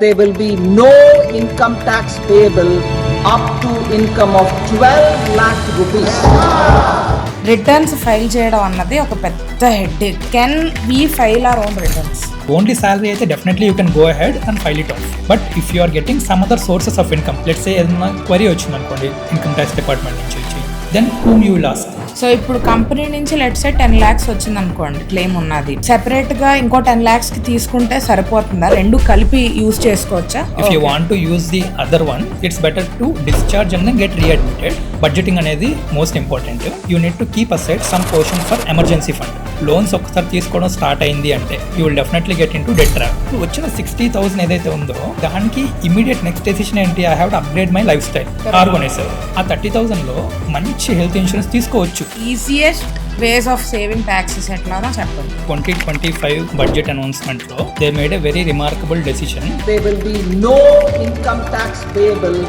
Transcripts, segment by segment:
There will be no income tax payable up to income of 12 lakh rupees. Returns file చేయడం అన్నది ఒక పెద్ద headache. Can we file our own returns? Only salary అయితే definitely you can go ahead and file it off. But if you are getting some other sources of income, let's say ఏదైనా query వచ్చింది అనుకోండి income tax department నుంచి వచ్చి, then whom you will ask. So ఇప్పుడు company నుంచి let's say 10 lakhs వచ్చింది అనుకోండి, claim ఉన్నది, సెపరేట్ గా ఇంకో 10 lakhs కి తీసుకుంటే సరిపోతుందా? రెండు కలిపి యూజ్ చేసుకోవచ్చా? If you want to use the other one, it's better to discharge and then get readmitted. Budgeting అనేది most important. You need to keep aside some portion for emergency fund. Loans ఒకసారి తీసుకోవడం start అయింది అంటే you will definitely get in to debt trap. వచ్చిన 60,000 ఏదైతే ఉందో దానికి immediate next decision ఏంటి? I have to upgrade my lifestyle. Car కొనేసారు, ఆ 30,000లో మంచి హెల్త్ ఇన్సూరెన్స్ తీసుకోవచ్చు. Easiest ways of saving taxes ఎట్లానో చెప్పండి. 2025 బడ్జెట్ అనౌన్స్మెంట్ లో they made a very remarkable decision. There will be no income tax payable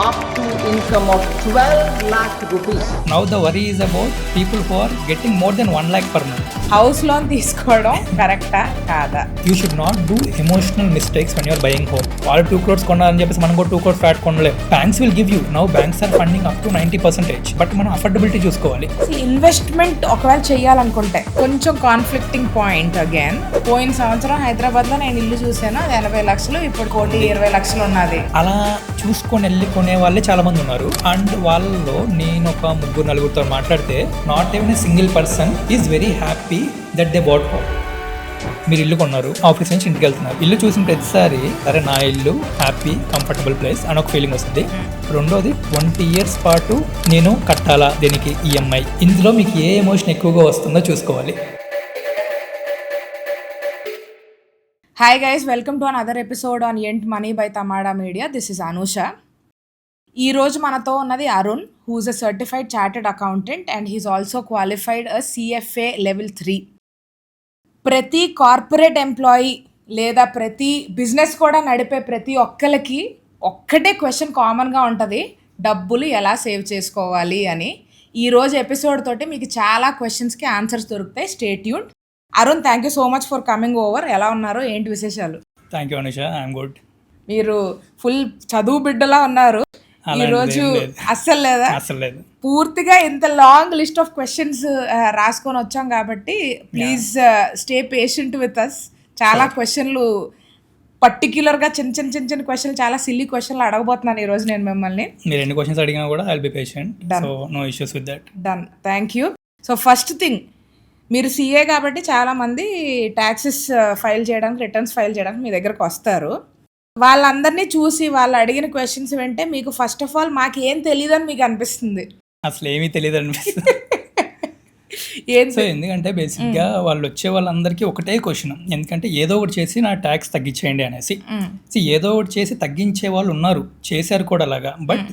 up to income of 12 lakh rupees. Now the worry is about people who are getting more than 1 lakh per month. House loan తీసుకోవడం కరెక్టా కాదా? You should not do emotional mistakes when you are buying home. వాళ్ళు 2 crores కొన్నారని చెప్పేసి మనం కూడా 2 crores flat కొనలేము. Banks will give you. Now banks are funding up to 90%. But మనం affordability చూసుకోవాలి. ఇన్వెస్ట్మెంట్ ఒకవేళ చేయాలనుకుంటే కొంచెం కాన్ఫ్లిక్టింగ్ పాయింట్ అగైన్. పోయిన సంవత్సరం హైదరాబాద్ లో నేను ఇల్లు చూసాను, అది 80 లక్షలు, ఇప్పుడు 1,20,00,000 ఉన్నది. అలా చూసుకొని వెళ్ళి కొనే వాళ్ళే చాలా మంది ఉన్నారు. అండ్ వాళ్ళలో నేను ఒక 3-4 మాట్లాడితే not even a single person is very happy that they bought home. మీరు ఇల్లు కొన్నారు, ఆఫీస్ నుంచి ఇంటికి వెళ్తున్నారు, ఇల్లు చూసిన ప్రతిసారి అరే నా ఇల్లు హ్యాపీ కంఫర్టబుల్ ప్లేస్ అని ఒక ఫీలింగ్ వస్తుంది. రెండోది 20 years పాటు నేను కట్టాలా దీనికి ఈఎంఐ. ఇందులో మీకు ఏ ఎమోషన్ ఎక్కువగా వస్తుందో చూసుకోవాలి. Hi guys, welcome to another episode on ఎంట్ money by Tamada media. This is Anusha. ఈ రోజు మనతో ఉన్నది Arun, who's a certified chartered accountant and he's also qualified a CFA Level 3. ప్రతి కార్పొరేట్ ఎంప్లాయీ లేదా ప్రతి బిజినెస్ కూడా నడిపే ప్రతి ఒక్కరికి ఒక్కటే క్వశ్చన్ కామన్గా ఉంటుంది, డబ్బులు ఎలా సేవ్ చేసుకోవాలి అని. ఈరోజు ఎపిసోడ్ తోటి మీకు చాలా క్వశ్చన్స్కి ఆన్సర్స్ దొరుకుతాయి. Stay tuned. Arun, thank you so much for coming over. ఎలా ఉన్నారు, ఏంటి విశేషాలు? Thank you Anusha, I'm good. మీరు ఫుల్ చదువు బిడ్డలా ఉన్నారు ఈ రోజు. అస్సలు లేదా? అసలు లేదు. పూర్తిగా ఇంత లాంగ్ లిస్ట్ ఆఫ్ క్వశ్చన్స్ రాసుకొని వచ్చాం కాబట్టి please stay patient with us. చాలా క్వశ్చన్లు పర్టిక్యులర్గా చిన్న క్వశ్చన్లు, చాలా సిల్లీ క్వశ్చన్లు అడగబోతున్నాను ఈ రోజు నేను మిమ్మల్ని. మీరు ఎన్ని క్వశ్చన్స్ అడిగినా కూడా I will be patient. So no issues with that. Done, thank you. So first thing, మీరు CA కాబట్టి చాలామంది ట్యాక్సెస్ ఫైల్ చేయడానికి, రిటర్న్స్ ఫైల్ చేయడానికి మీ దగ్గరకు వస్తారు. వాళ్ళందరినీ చూసి వాళ్ళు అడిగిన క్వశ్చన్స్ వింటే మీకు ఫస్ట్ ఆఫ్ ఆల్ మాకు ఏం తెలియదు అని మీకు అనిపిస్తుంది. అసలు ఏమీ తెలియదు అనిపిస్తుంది. సో ఎందుకంటే బేసిక్గా వాళ్ళు వచ్చే వాళ్ళందరికీ ఒకటే క్వశ్చన్, ఎందుకంటే ఏదో ఒకటి చేసి నా ట్యాక్స్ తగ్గించేయండి అనేసి. ఏదో ఒకటి చేసి తగ్గించే వాళ్ళు ఉన్నారు, చేశారు కూడా అలాగా. But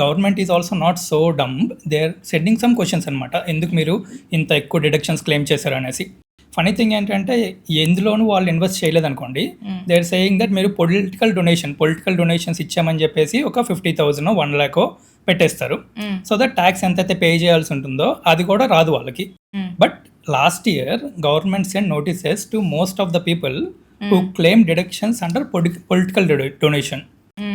government is also not so dumb, they are setting some questions అనమాట. ఎందుకు మీరు ఇంత ఎక్కువ డిడక్షన్స్ క్లెయిమ్ చేశారు అనేసి. ఫనీ థింగ్ ఏంటంటే ఎందులోనూ వాళ్ళు ఇన్వెస్ట్ చేయలేదు అనుకోండి, దే ఆర్ సేయింగ్ దట్ మీరు పొలిటికల్ డొనేషన్స్ ఇచ్చామని చెప్పేసి ఒక 50,000 1 lakh పెట్టేస్తారు. సో దట్ ట్యాక్స్ ఎంతైతే పే చేయాల్సి ఉంటుందో అది కూడా రాదు వాళ్ళకి. But last year government send notices to most of the people to claim deductions under political donation.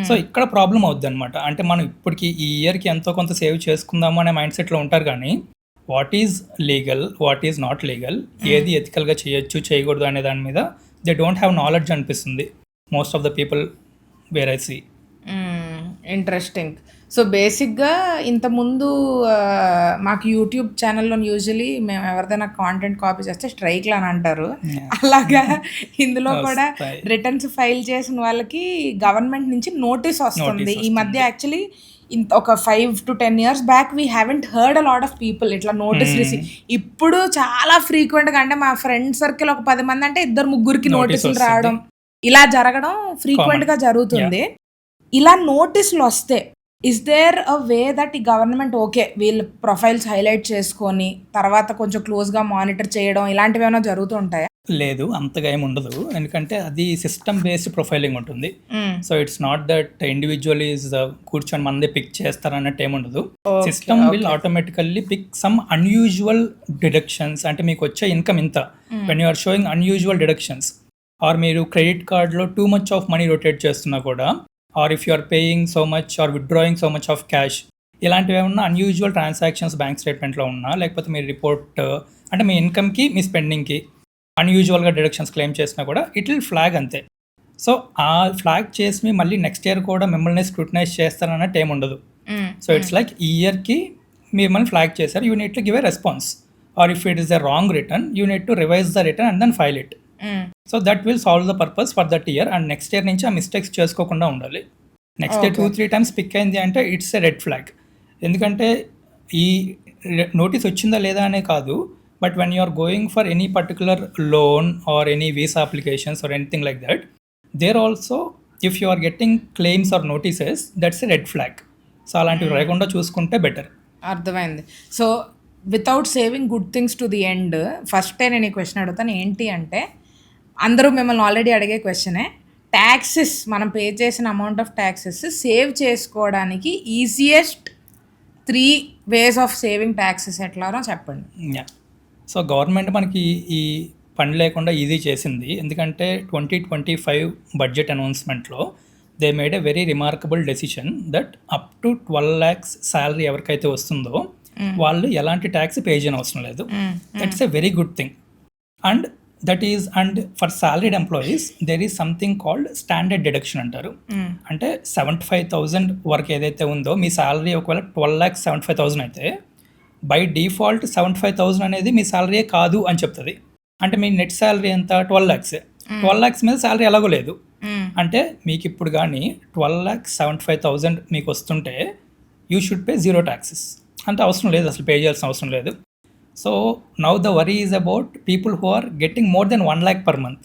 So ఇక్కడ ప్రాబ్లం అవుద్ది అనమాట. అంటే మనం ఇప్పటికి ఈ ఇయర్కి ఎంతో కొంత సేవ్ చేసుకుందాము అనే మైండ్ సెట్లో ఉంటారు, కానీ what is legal, what is not legal, ఏది ఎథికల్గా చేయొచ్చు చేయకూడదు అనే దాని మీద దే డోంట్ హ్యావ్ నాలెడ్జ్ అనిపిస్తుంది most of the people where I see. Interesting. So బేసిక్గా ఇంతకుముందు మాకు యూట్యూబ్ ఛానల్లో యూజువలీ మేము ఎవరిదైనా కాంటెంట్ కాపీ చేస్తే స్ట్రైక్లు అని అంటారు. అలాగా ఇందులో కూడా రిటర్న్స్ ఫైల్ చేసిన వాళ్ళకి గవర్నమెంట్ నుంచి నోటీస్ వస్తుంది. ఈ మధ్య యాక్చువల్లీ ఒక 5 to 10 years back we haven't heard a lot of people ఇట్లా నోటీస్ రిసీవ్. ఇప్పుడు చాలా ఫ్రీక్వెంట్గా, అంటే మా ఫ్రెండ్ సర్కిల్ ఒక 10 మంది అంటే 2-3 నోటీసులు రావడం, ఇలా జరగడం ఫ్రీక్వెంట్గా జరుగుతుంది. ఇలా నోటీసులు వస్తే is there a way that ఈ గవర్నమెంట్ ఓకే వీళ్ళ ప్రొఫైల్స్ హైలైట్ చేసుకొని తర్వాత కొంచెం క్లోజ్గా మానిటర్ చేయడం, ఇలాంటివి ఏమైనా జరుగుతూ ఉంటాయా? లేదు, అంతగా ఏమి ఉండదు. ఎందుకంటే అది సిస్టమ్ బేస్డ్ ప్రొఫైలింగ్ ఉంటుంది. So it's not that individual is కూర్చొని మనదే పిక్ చేస్తారన్నట్టు ఏమి ఉండదు. System will automatically pick some unusual deductions. అంటే మీకు వచ్చే ఇన్కమ్ ఇంత, when you are showing unusual deductions, or మీరు క్రెడిట్ కార్డ్లో too much of money rotate చేస్తున్నా కూడా, or if you are paying so much or withdrawing so much of cash, ఇలాంటివి ఏమన్నా అన్యూజువల్ ట్రాన్సాక్షన్స్ బ్యాంక్ స్టేట్మెంట్లో ఉన్నా, లేకపోతే మీ రిపోర్ట్ అంటే మీ ఇన్కమ్కి మీ స్పెండింగ్కి అన్యూజువల్గా డిడక్షన్స్ క్లెయిమ్ చేసినా కూడా ఇట్ విల్ ఫ్లాగ్ అంతే. సో ఆ ఫ్లాగ్ చేసి మళ్ళీ నెక్స్ట్ ఇయర్ కూడా మిమ్మల్ని స్క్రూటనైజ్ చేస్తారన్నట్టు ఏమి ఉండదు. సో ఇట్స్ లైక్ ఈ ఇయర్కి మిమ్మల్ని ఫ్లాగ్ చేశారు, you need to give a response, or if it is a wrong return you need to revise the return and then file it. So that will solve the purpose for that year. And next year నుంచి ఆ mistakes చేసుకోకుండా ఉండాలి. Next year 2-3 times pick అయింది అంటే it's a red flag. ఎందుకంటే ఈ notice వచ్చిందా లేదా అనే కాదు, but when you are going for any particular loan or any visa applications or anything like that, there also if you are getting claims or notices that's a red flag. So అలాంటివి రాకుండా చూసుకుంటే better. అర్థమైంది. So without saving good things to the end, ఫస్టే నేను ఈ question అడుగుతాను. ఏంటి అంటే అందరూ మిమ్మల్ని ఆల్రెడీ అడిగే క్వశ్చనే, ట్యాక్సెస్ మనం పే చేసిన అమౌంట్ ఆఫ్ ట్యాక్సెస్ సేవ్ చేసుకోవడానికి easiest 3 ways of saving taxes ఎట్లానో చెప్పండి. సో గవర్నమెంట్ మనకి ఈ పని లేకుండా ఈజీ చేసింది. ఎందుకంటే 2025 బడ్జెట్ అనౌన్స్మెంట్లో they made a very remarkable decision that up to 12 lakhs salary ఎవరికైతే వస్తుందో వాళ్ళు ఎలాంటి ట్యాక్స్ పే చేయని అవసరం లేదు. That's a very good thing. And that is and for salaried employees there is something called standard deduction అంటారు. అంటే 75,000 వరకు ఏదైతే ఉందో మీ శాలరీ ఒకవేళ 12,75,000 అయితే బై డిఫాల్ట్ 75,000 అనేది మీ శాలరీయే కాదు అని చెప్తుంది. అంటే మీ నెట్ శాలరీ ఎంత 12 lakhs. 12 lakhs మీద శాలరీ ఎలాగో లేదు. అంటే మీకు ఇప్పుడు కానీ 12,75,000 మీకు వస్తుంటే యూ షుడ్ పే 0 taxes. అంటే అవసరం లేదు, అసలు పే చేయాల్సిన అవసరం లేదు. So now the worry is about people who are getting more than 1 lakh per month.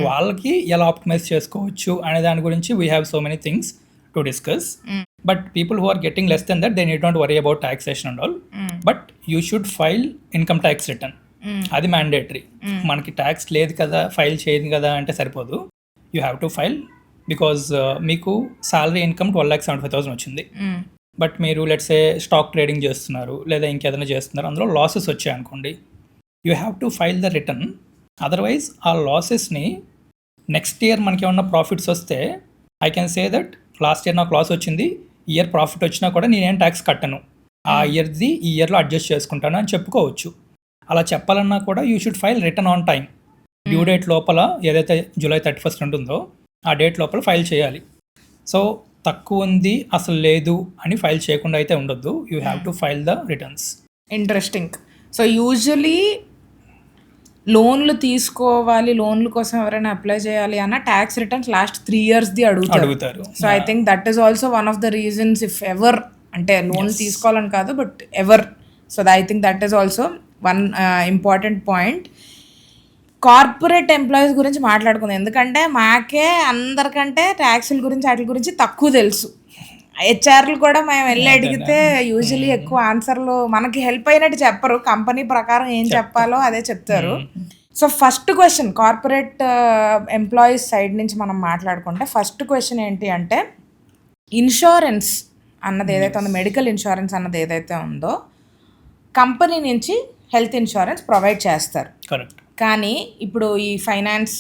వాళ్ళకి ఎలా ఆప్టిమైజ్ చేసుకోవచ్చు అనే దాని గురించి we have so many things to discuss. But people who are getting less than that they need not worry about taxation and all. But you should file income tax return. అది mandatory. మనకి tax లేదు కదా, file చేయదు కదా అంటే సరిపోదు. You have to file because మీకు salary income 12,75,000 వచ్చింది. బట్ మీరు లెట్సే స్టాక్ ట్రేడింగ్ చేస్తున్నారు లేదా ఇంకేదైనా చేస్తున్నారు, అందులో లాసెస్ వచ్చాయి అనుకోండి, you have to file the return. Otherwise ఆ లాసెస్ని నెక్స్ట్ ఇయర్ మనకి ఏమన్నా ప్రాఫిట్స్ వస్తే I can say that last year నాకు లాస్ వచ్చింది, ఇయర్ ప్రాఫిట్ వచ్చినా కూడా నేనేం ట్యాక్స్ కట్టను, ఆ ఇయర్ది ఈ ఇయర్లో అడ్జస్ట్ చేసుకుంటాను అని చెప్పుకోవచ్చు. అలా చెప్పాలన్నా కూడా you should file return on time. Due date లోపల ఏదైతే July 31st ఉంటుందో ఆ డేట్ లోపల ఫైల్ చేయాలి. సో తక్కువ ఉంది అసలు లేదు అని ఫైల్ చేయకుండా అయితే ఉండొద్దు. You have to file the returns. Interesting. So usually లోన్లు తీసుకోవాలి, లోన్ల కోసం ఎవరైనా అప్లై చేయాలి అన్న ట్యాక్స్ రిటర్న్స్ లాస్ట్ 3 yearsది అడుగుతారు. So I think that is also one of the reasons if ever, అంటే లోన్లు తీసుకోవాలని కాదు but ever. So I think that is also one important point. Corporate employees గురించి మాట్లాడుకుందాం, ఎందుకంటే మాకే అందరికంటే ట్యాక్సుల గురించి వాటి గురించి తక్కువ తెలుసు. హెచ్ఆర్లు కూడా మేము వెళ్ళి అడిగితే యూజువలీ ఎక్కువ ఆన్సర్లు మనకి హెల్ప్ అయినట్టు చెప్పరు, కంపెనీ ప్రకారం ఏం చెప్పాలో అదే చెప్తారు. So first question corporate employees side నుంచి మనం మాట్లాడుకుంటే ఫస్ట్ క్వశ్చన్ ఏంటి అంటే, ఇన్సూరెన్స్ అన్నది ఏదైతే ఉందో, మెడికల్ ఇన్సూరెన్స్ అన్నది ఏదైతే ఉందో కంపెనీ నుంచి హెల్త్ ఇన్సూరెన్స్ ప్రొవైడ్ చేస్తారు. కరెక్ట్. కానీ ఇప్పుడు ఈ ఫైనాన్స్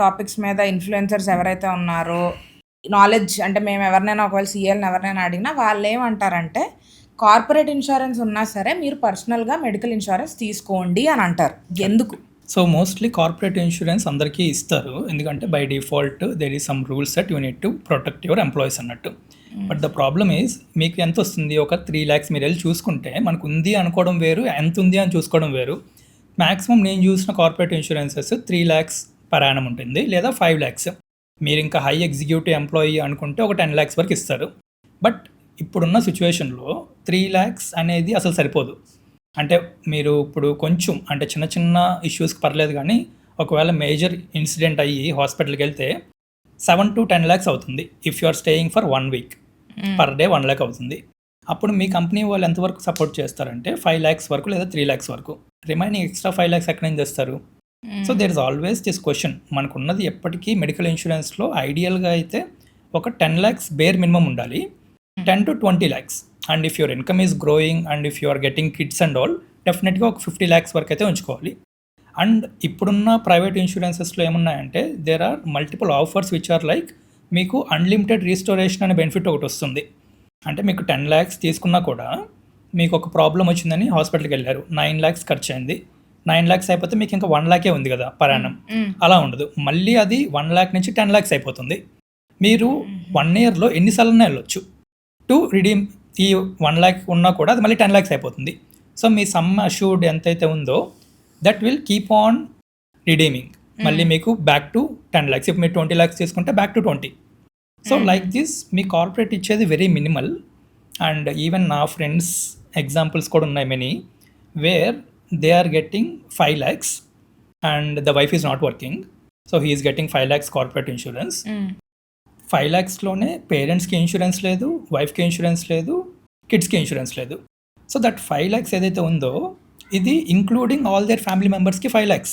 టాపిక్స్ మీద ఇన్ఫ్లుయెన్సర్స్ ఎవరైతే ఉన్నారో, నాలెడ్జ్ అంటే మేము ఎవరినైనా ఒకవేళ సీఎల్ని ఎవరినైనా అడిగినా వాళ్ళు ఏమంటారంటే కార్పొరేట్ ఇన్సూరెన్స్ ఉన్నా సరే మీరు పర్సనల్గా మెడికల్ ఇన్సూరెన్స్ తీసుకోండి అని అంటారు. ఎందుకు? సో మోస్ట్లీ కార్పొరేట్ ఇన్సూరెన్స్ అందరికీ ఇస్తారు, ఎందుకంటే by default there is some rules that you need to protect your employees అన్నట్టు. బట్ ద ప్రాబ్లమ్ ఈజ్ మీకు ఎంత వస్తుంది, ఒక 3 lakhs మీరు వెళ్ళి చూసుకుంటే మనకు ఉంది అనుకోవడం వేరు, ఎంత ఉంది అని చూసుకోవడం వేరు. మ్యాక్సిమం నేను చూసిన corporate insurances 3 lakhs per annum ఉంటుంది, లేదా 5 lakhs. మీరు ఇంకా హై ఎగ్జిక్యూటివ్ ఎంప్లాయీ అనుకుంటే ఒక 10 lakhs వరకు ఇస్తారు. బట్ ఇప్పుడున్న సిచ్యువేషన్లో 3 lakhs అనేది అసలు సరిపోదు. అంటే మీరు ఇప్పుడు కొంచెం అంటే చిన్న చిన్న ఇష్యూస్కి పర్లేదు, కానీ ఒకవేళ మేజర్ ఇన్సిడెంట్ అయ్యి హాస్పిటల్కి వెళ్తే 7 to 10 lakhs అవుతుంది. If you are staying for 1 week, per day 1 lakh అవుతుంది. అప్పుడు మీ కంపెనీ వాళ్ళు ఎంతవరకు సపోర్ట్ చేస్తారంటే 5 lakhs వరకు లేదా 3 lakhs వరకు. రిమైనింగ్ ఎక్స్ట్రా 5 lakhs ఎక్కడ నుంచి తెస్తారు? So there is always this question. మనకున్నది ఎప్పటికీ మెడికల్ ఇన్సూరెన్స్లో ఐడియల్గా అయితే ఒక 10 lakhs బేర్ మినిమం ఉండాలి, 10 to 20 lakhs. And if your income is growing and if you are getting kids and all, డెఫినెట్గా ఒక 50 lakhs వరకు అయితే ఉంచుకోవాలి. అండ్ ఇప్పుడున్న ప్రైవేట్ ఇన్సూరెన్సెస్లో ఏమున్నాయంటే there are multiple offers which are like మీకు అన్లిమిటెడ్ రీస్టోరేషన్ అనే బెనిఫిట్ ఒకటి వస్తుంది. అంటే మీకు 10 lakhs తీసుకున్నా కూడా మీకు ఒక ప్రాబ్లం వచ్చిందని హాస్పిటల్కి వెళ్ళారు, 9 lakhs ఖర్చు అయింది. 9 lakhs అయిపోతే మీకు ఇంకా 1 lakh ఉంది కదా per annum. అలా ఉండదు, మళ్ళీ అది 1 lakh నుంచి 10 lakhs అయిపోతుంది. మీరు 1 yearలో ఎన్నిసార్లు వెళ్ళొచ్చు టు రిడీమ్. ఈ 1 lakh ఉన్నా కూడా అది మళ్ళీ 10 lakhs అయిపోతుంది. సో మీ సమ్ అష్యూర్డ్ ఎంతైతే ఉందో that will keep on redeeming. మళ్ళీ మీకు బ్యాక్ టు 10 lakhs. ఇప్పుడు మీరు 20 lakhs తీసుకుంటే back to 20. So like this మీ కార్పొరేట్ ఇచ్చేది వెరీ మినిమల్. అండ్ ఈవెన్ నా ఫ్రెండ్స్ ఎగ్జాంపుల్స్ కూడా ఉన్నాయి many, where they are getting 5 lakhs and the wife is not working. So he is getting 5 lakhs corporate insurance. 5 lakhsలోనే పేరెంట్స్కి insurance లేదు, వైఫ్కి insurance లేదు, కిడ్స్కి ఇన్సూరెన్స్ లేదు. సో దట్ 5 lakhs ఏదైతే ఉందో ఇది ఇంక్లూడింగ్ ఆల్ దేర్ ఫ్యామిలీ మెంబర్స్కి 5 lakhs.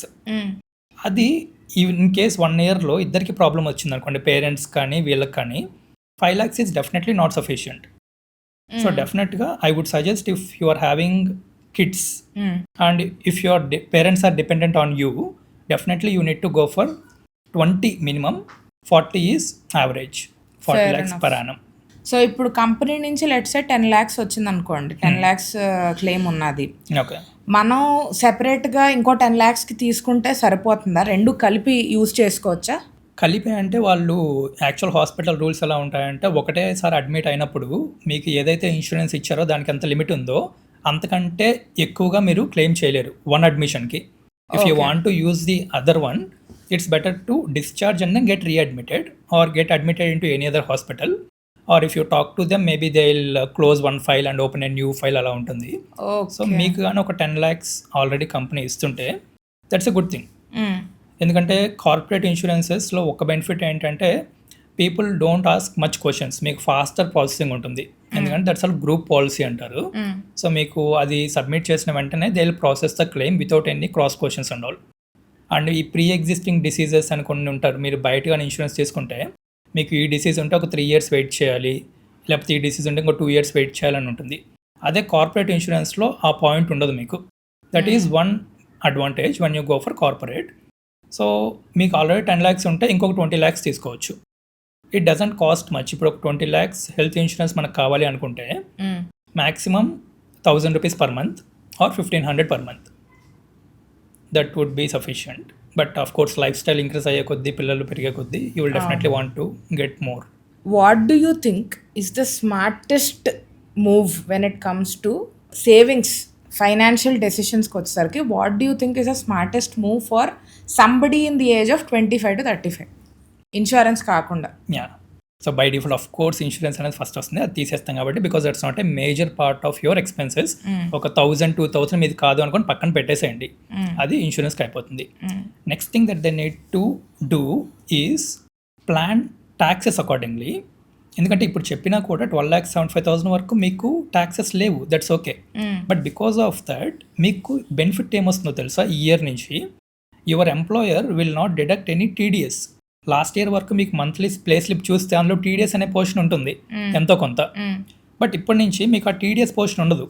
అది ఇన్ కేస్ 1 yearలో ఇద్దరికి ప్రాబ్లం వచ్చింది అనుకోండి, పేరెంట్స్ కానీ వీళ్ళకి కానీ, 5 lakhs is definitely not sufficient. So డెఫినెట్గా I would suggest if you are having kids and if your parents are dependent on you, definitely you need to go for 20 minimum, 40 is average, 40 lakhs per annum. సో ఇప్పుడు company నుంచి let's say 10 lakhs వచ్చింది అనుకోండి, 10 lakhs claim ఉన్నది. Okay, మనం సెపరేట్గా ఇంకో 10 lakhsకి తీసుకుంటే సరిపోతుందా? రెండు కలిపి యూజ్ చేసుకోవచ్చా? కలిపి అంటే వాళ్ళు యాక్చువల్ హాస్పిటల్ రూల్స్ ఎలా ఉంటాయంటే ఒకటేసారి అడ్మిట్ అయినప్పుడు మీకు ఏదైతే ఇన్సూరెన్స్ ఇచ్చారో దానికి ఎంత లిమిట్ ఉందో అంతకంటే ఎక్కువగా మీరు క్లెయిమ్ చేయలేరు 1 admissionకి. If you want to use the other one, it's better to discharge and then get readmitted or get admitted in to any other hospital. Or if you talk to them maybe they will close 1 file and open a new file, అలా ఉంటుంది. So మీకు కానీ ఒక 10 lakhs already company ఇస్తుంటే that's a good thing. ఎందుకంటే corporate ఇన్సూరెన్సెస్లో ఒక benefit ఏంటంటే people don't ask much questions, మీకు ఫాస్టర్ ప్రాసెసింగ్ ఉంటుంది. ఎందుకంటే దట్స్ ఆల్ గ్రూప్ పాలసీ అంటారు. సో మీకు అది సబ్మిట్ చేసిన వెంటనే they will process the claim without any cross questions and all. And ఈ ప్రీ ఎగ్జిస్టింగ్ డిసీజెస్ అని కొన్ని ఉంటారు, మీరు బయట కానీ ఇన్సూరెన్స్ తీసుకుంటే మీకు ఈ డిసీజ్ ఉంటే ఒక 3 years వెయిట్ చేయాలి, లేకపోతే ఈ డిసీజ్ ఉంటే ఇంకో 2 years వెయిట్ చేయాలని ఉంటుంది. అదే కార్పొరేట్ ఇన్సూరెన్స్లో ఆ పాయింట్ ఉండదు మీకు. That is one advantage one you go for corporate. So మీకు ఆల్రెడీ 10 lakhs ఉంటే ఇంకొక 20 lakhs తీసుకోవచ్చు. It doesn't cost much. ఇప్పుడు ఒక 20 lakhs హెల్త్ ఇన్సూరెన్స్ మనకు కావాలి అనుకుంటే maximum 1000 rupees per month or 1500 per month. That would be sufficient. But of course life style increase అయ్యే కొద్దీ, పిల్లలు పెరిగే కొద్దీ you will definitely want to get more. What do you think is the smartest move when it comes to savings, financial డెసిషన్స్కి వచ్చేసరికి what do you think is the smartest move for somebody in the age of 25 to 35, insurance కాకుండా? Yeah, so by default of course insurance అనేది first వస్తుంది, అది తీసేస్తాం కాబట్టి, because that's not a major part of your expenses. ఒక 1000-2000 మీది కాదు అనుకొని పక్కన పెట్టేసేయండి, అది ఇన్సూరెన్స్కి అయిపోతుంది. Next thing that they need to do is plan taxes accordingly. ఎందుకంటే ఇప్పుడు చెప్పినా కూడా 12,75,000 వరకు మీకు ట్యాక్సెస్ లేవు, that's okay. But because of that మీకు బెనిఫిట్ ఏమొస్తుందో తెలుసా? ఈ ఇయర్ నుంచి your employer will not deduct any TDS. Last year వరకు మీకు మంత్లీ ప్లే స్లిప్ చూస్తే అందులో టీడీఎస్ అనే పోర్షన్ ఉంటుంది ఎంతో కొంత. బట్ ఇప్పటి నుంచి మీకు ఆ టీడీఎస్ పోర్షన్ ఉండదు.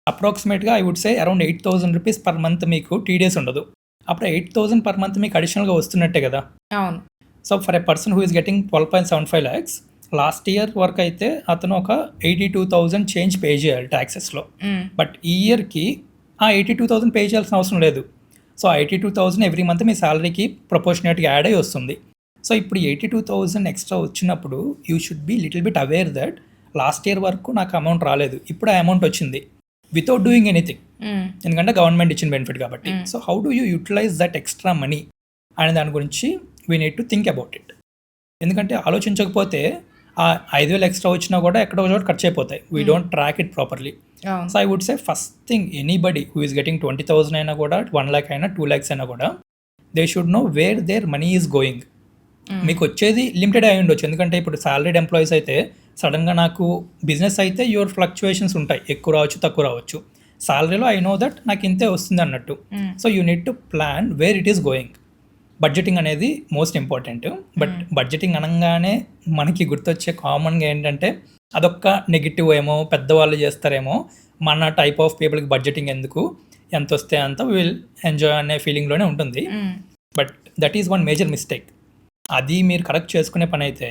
అప్రాక్సిమేట్గా I would say around 8,000 rupees per month మీకు టీడీఎస్ ఉండదు. అప్పుడు 8,000 per month మీకు అడిషనల్గా వస్తున్నట్టే కదా. అవును. So for a person who is getting 12.75 lakhs, last year వరకు అయితే అతను ఒక 82,000 చేంజ్ పే చేయాలి ట్యాక్సెస్లో. బట్ ఈ ఇయర్కి ఆ 82,000 పే చేయాల్సిన అవసరం లేదు. సో 82,000 ఎవ్రీ మంత్ మీ శాలరీకి ప్రపోర్షనేట్గా యాడ్ అయ్యి వస్తుంది. సో ఇప్పుడు 82,000 ఎక్స్ట్రా వచ్చినప్పుడు you should be little bit aware that last year వరకు నాకు అమౌంట్ రాలేదు, ఇప్పుడు ఆ అమౌంట్ వచ్చింది వితౌట్ డూయింగ్ ఎనీథింగ్, ఎందుకంటే గవర్నమెంట్ ఇచ్చిన బెనిఫిట్ కాబట్టి. So how do you utilise that extra money అనే దాని గురించి we need to think about it. ఎందుకంటే ఆలోచించకపోతే ఆ 5,000 ఎక్స్ట్రా వచ్చినా కూడా ఎక్కడో చోట ఖర్చు అయిపోతాయి. We don't track it properly. So I would say first thing anybody who is getting 20,000 అయినా కూడా 1 lakh అయినా 2 lakhs అయినా కూడా they should know where their money is going. మీకు వచ్చేది లిమిటెడ్ అయి ఉండొచ్చు, ఎందుకంటే ఇప్పుడు సాలరీడ్ ఎంప్లాయీస్ అయితే సడన్గా నాకు బిజినెస్ అయితే యువర్ ఫ్లక్చువేషన్స్ ఉంటాయి, ఎక్కువ రావచ్చు తక్కువ రావచ్చు. సాలరీలో ఐ నో దట్ నాకు ఇంతే వస్తుంది అన్నట్టు. So you need to plan wear it is going. Budgeting అనేది మోస్ట్ ఇంపార్టెంట్. బట్ బడ్జెటింగ్ అనగానే మనకి గుర్తొచ్చే కామన్గా ఏంటంటే అదొక్క నెగిటివ్ ఏమో, పెద్దవాళ్ళు చేస్తారేమో, మన టైప్ ఆఫ్ పీపుల్కి బడ్జెటింగ్ ఎందుకు, ఎంత వస్తే అంత విల్ ఎంజాయ్ అనే ఫీలింగ్లోనే ఉంటుంది. But that is one major mistake. అది మీరు కరెక్ట్ చేసుకునే పని అయితే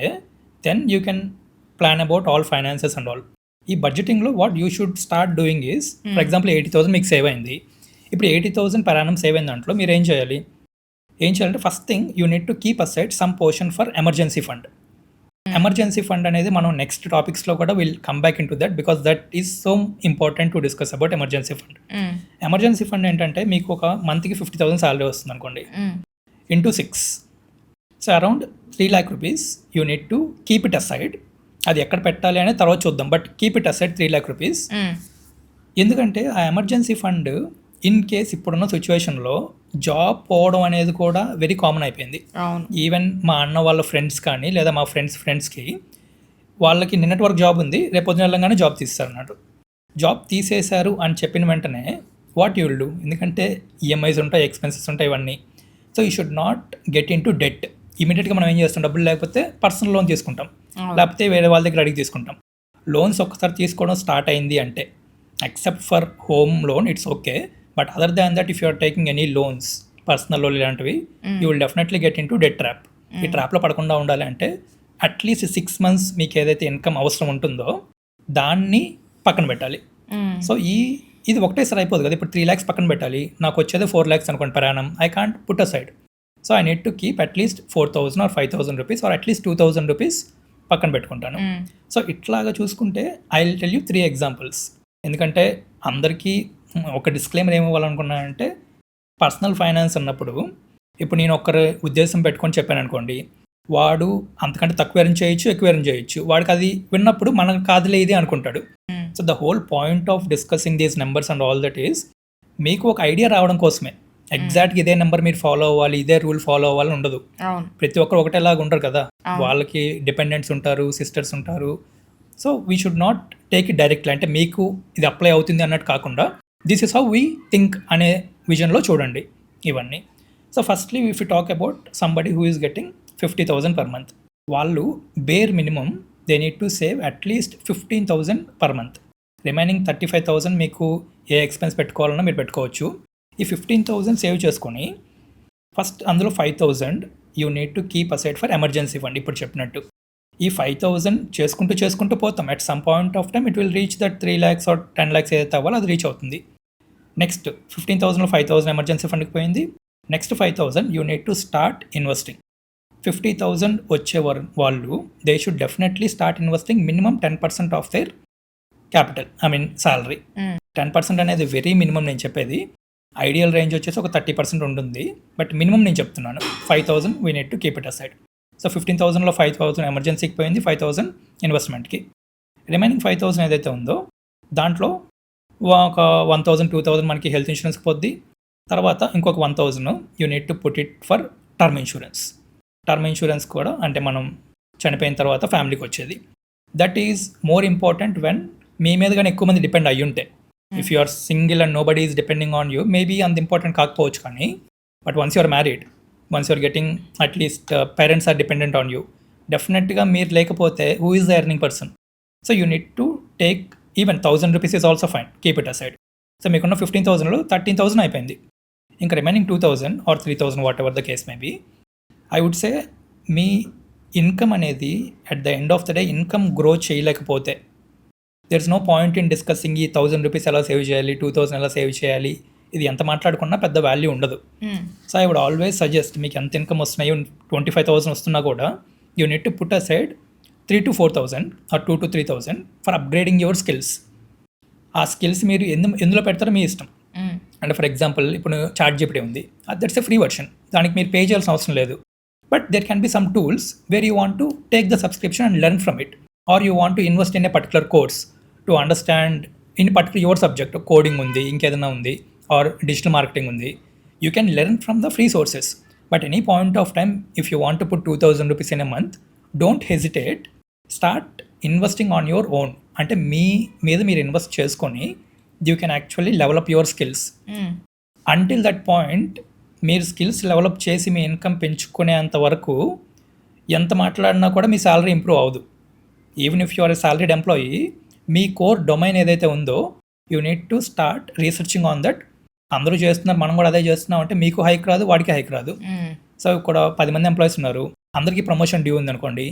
then you can plan about all finances and all. ఈ బడ్జెటింగ్లో what you should start doing is, for example 80,000 మీకు సేవ్ అయింది. ఇప్పుడు 80,000 per annum సేవ్ అయిన దాంట్లో మీరు ఏం చేయాలంటే first thing you need to keep aside some portion for emergency fund. Emergency fund అనేది మనం నెక్స్ట్ టాపిక్స్లో కూడా will come back in to that, because that is so important to discuss about emergency fund. Emergency fund ఏంటంటే మీకు ఒక మంత్కి 50,000 salary వస్తుంది అనుకోండి, into 6, so around 3 lakh rupees you need to keep it aside. అది ఎక్కడ పెట్టాలి అనేది తర్వాత చూద్దాం, but keep it aside 3 lakh rupees. ఎందుకంటే ఆ ఎమర్జెన్సీ ఫండ్ ఇన్ కేస్ ఇప్పుడున్న సిచ్యువేషన్లో జాబ్ పోవడం అనేది కూడా వెరీ కామన్ అయిపోయింది. ఈవెన్ మా అన్న వాళ్ళ ఫ్రెండ్స్ కానీ లేదా మా ఫ్రెండ్స్కి వాళ్ళకి నిన్నటి వరకు జాబ్ ఉంది, రేపు పొద్దున వెళ్ళగానే జాబ్ తీస్తారు అన్నట్టు. జాబ్ తీసేశారు అని చెప్పిన వెంటనే వాట్ యూ విల్ డూ, ఎందుకంటే ఈఎంఐస్ ఉంటాయి, ఎక్స్పెన్సెస్ ఉంటాయి, ఇవన్నీ. So you should not get in to debt. ఇమీడియట్గా మనం ఏం చేస్తాం, డబ్బులు లేకపోతే పర్సనల్ లోన్ తీసుకుంటాం, లేకపోతే వేరే వాళ్ళ దగ్గర అడిగి తీసుకుంటాం. లోన్స్ ఒక్కసారి తీసుకోవడం స్టార్ట్ అయింది అంటే, except for home loan it's okay, but other than that if you are taking any loans, personal loan ఇలాంటివి, you will definitely get in to debt trap. ఈ ట్రాప్లో పడకుండా ఉండాలి అంటే అట్లీస్ట్ 6 months మీకు ఏదైతే ఇన్కమ్ అవసరం ఉంటుందో దాన్ని పక్కన పెట్టాలి. సో ఇది ఒకటేసారి అయిపోదు కదా. ఇప్పుడు 3 lakhs పక్కన పెట్టాలి, నాకు వచ్చేది 4 lakhs అనుకోండి per annum, I can't put aside. So I need to keep at least 4,000 or 5,000 rupees or at least 2,000 rupees పక్కన పెట్టుకుంటాను. సో ఇట్లాగా చూసుకుంటే I will tell you 3 examples. ఎందుకంటే అందరికీ ఒక డిస్క్లైమర్ ఏమి ఇవ్వాలనుకున్నానంటే, పర్సనల్ ఫైనాన్స్ అన్నప్పుడు ఇప్పుడు నేను ఒకరి ఉద్దేశం పెట్టుకొని చెప్పాను అనుకోండి, వాడు అంతకంటే తక్కువ ఎర్న్ చేయొచ్చు, ఎక్కువ ఎర్న్ చేయొచ్చు, వాడికి అది విన్నప్పుడు మనకు కాదులే ఇది అనుకుంటాడు. So the whole point of discussing these numbers and all that is మీకు ఒక ఐడియా రావడం కోసమే. ఎగ్జాక్ట్గా ఇదే నెంబర్ మీరు ఫాలో అవ్వాలి, ఇదే రూల్ ఫాలో అవ్వాలని ఉండదు. ప్రతి ఒక్కరు ఒకటేలాగా ఉంటారు కదా, వాళ్ళకి డిపెండెంట్స్ ఉంటారు, సిస్టర్స్ ఉంటారు. So we should not take it directly, అంటే మీకు ఇది అప్లై అవుతుంది అన్నట్టు కాకుండా this is how we think అనే విజన్లో చూడండి ఇవన్నీ. So firstly if you talk about somebody who is getting 50,000 per month, వాళ్ళు bear minimum they need to save at least 15,000 per month. Remaining 35,000 మీకు ఏ ఎక్స్పెన్స్ పెట్టుకోవాలన్నా మీరు పెట్టుకోవచ్చు. ఈ 15,000 సేవ్ చేసుకొని ఫస్ట్ అందులో 5,000 you need to keep aside for emergency fund. ఇప్పుడు చెప్పినట్టు ఈ 5,000 చేసుకుంటూ పోతాం. At some point of time it will reach that 3 lakhs or 10 lakhs ఏదైతే అవ్వాలో అది రీచ్ అవుతుంది. నెక్స్ట్ 15,000లో 5,000 ఎమర్జెన్సీ ఫండ్కి పోయింది. Next 5,000 you need to start investing. 50,000 వచ్చే వాళ్ళు they should definitely start investing minimum 10% of their capital, I mean salary. 10% అనేది very minimum నేను చెప్పేది. ఐడియల్ రేంజ్ వచ్చేసి ఒక 30% ఉంటుంది, బట్ మినిమం నేను చెప్తున్నాను. 5,000 we need to keep it aside. So 15,000లో 5,000 ఎమర్జెన్సీకి పోయింది, 5,000 ఇన్వెస్ట్మెంట్కి. రిమైనింగ్ 5,000 ఏదైతే ఉందో దాంట్లో ఒక 1,000 2,000 మనకి హెల్త్ ఇన్సూరెన్స్కి పోద్ది. తర్వాత ఇంకొక 1,000 you need to put it for term insurance. Term insurance కూడా అంటే మనం చనిపోయిన తర్వాత ఫ్యామిలీకి వచ్చేది. That is more important when మీ మీద కానీ ఎక్కువ మంది డిపెండ్ అయ్యి ఉంటే. If you are single and nobody is depending on you, maybe అంత ఇంపార్టెంట్ కాకపోవచ్చు, కానీ but once you are married, once you are getting at least parents are dependent on you, డెఫినెట్గా మీరు లేకపోతే who is the earning person? So you need to take even 1,000 rupees is also fine, keep it aside. So మీకున్న 15,000లో 13,000 అయిపోయింది. ఇంకా remaining 2,000 or 3,000 whatever the case may be, I would say మీ income అనేది at the end of the day income grow చేయలేకపోతే there is no point in discussing ఈ 1,000 rupees ఎలా save చేయాలి, 2,000 ఎలా సేవ్ చేయాలి, ఇది ఎంత మాట్లాడుకున్నా పెద్ద వాల్యూ ఉండదు. So I would always suggest, మీకు ఎంత ఇన్కమ్ వస్తున్నాయో 25,000 వస్తున్నా కూడా you need to put aside 3,000 to 4,000 or 2,000 to 3,000 for upgrading your skills. ఆ స్కిల్స్ మీరు ఎందులో పెడతారో మీ ఇష్టం. అంటే ఫర్ ఎగ్జాంపుల్ ఇప్పుడు ChatGPT ఉంది, దట్స్ ఎ ఫ్రీ వర్షన్, దానికి మీరు పే చేయాల్సిన అవసరం లేదు. But there can be some tools where you want to take the subscription and learn from it, or you want to invest in a particular course to understand in particular your subject. Coding ఉంది, ఇంకేదైనా ఉంది, or digital marketing ఉంది. You can learn from the free sources. But any point of time if you want to put 2,000 rupees in a month, don't hesitate, start investing on your own. అంటే మీ మీద మీరు invest చేసుకొని you can actually develop your skills. Until that point మీరు skills develop చేసి మీ income పెంచుకునేంత వరకు ఎంత మాట్లాడినా కూడా మీ శాలరీ ఇంప్రూవ్ అవ్వదు. Even if you are a salaried employee, మీ కోర్ డొమైన్ ఏదైతే ఉందో you need to start researching on that అందరూ చేస్తున్నారు, మనం కూడా అదే చేస్తున్నాం అంటే మీకు హైక్ రాదు, వాడికి హైక్ రాదు. సో ఇక్కడ 10 మంది ఎంప్లాయీస్ ఉన్నారు, అందరికీ ప్రమోషన్ డ్యూ ఉంది అనుకోండి,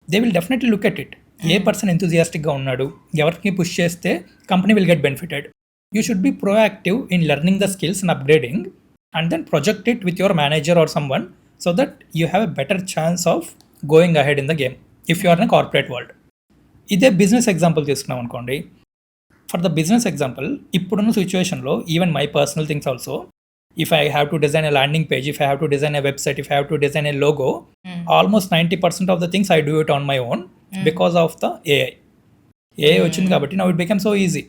they will definitely look at it. A person ఎంతూజియాస్టిక్గా ఉన్నాడు, ఎవరికి పుష్ చేస్తే company will get benefited. You should be proactive in learning the skills and upgrading and then project it with your manager or someone so that you have a better chance of going ahead in the game if you are in corporate world. ఇదే business example తీసుకున్నాం అనుకోండి. For the business example, ఇప్పుడున్న సిచ్యువేషన్లో even my personal things also, if I have to design a landing page, if I have to design a website, if I have to design a logo, almost 90% of the things I do it on my own because of the AI. AI వచ్చింది కాబట్టి now it becomes so easy.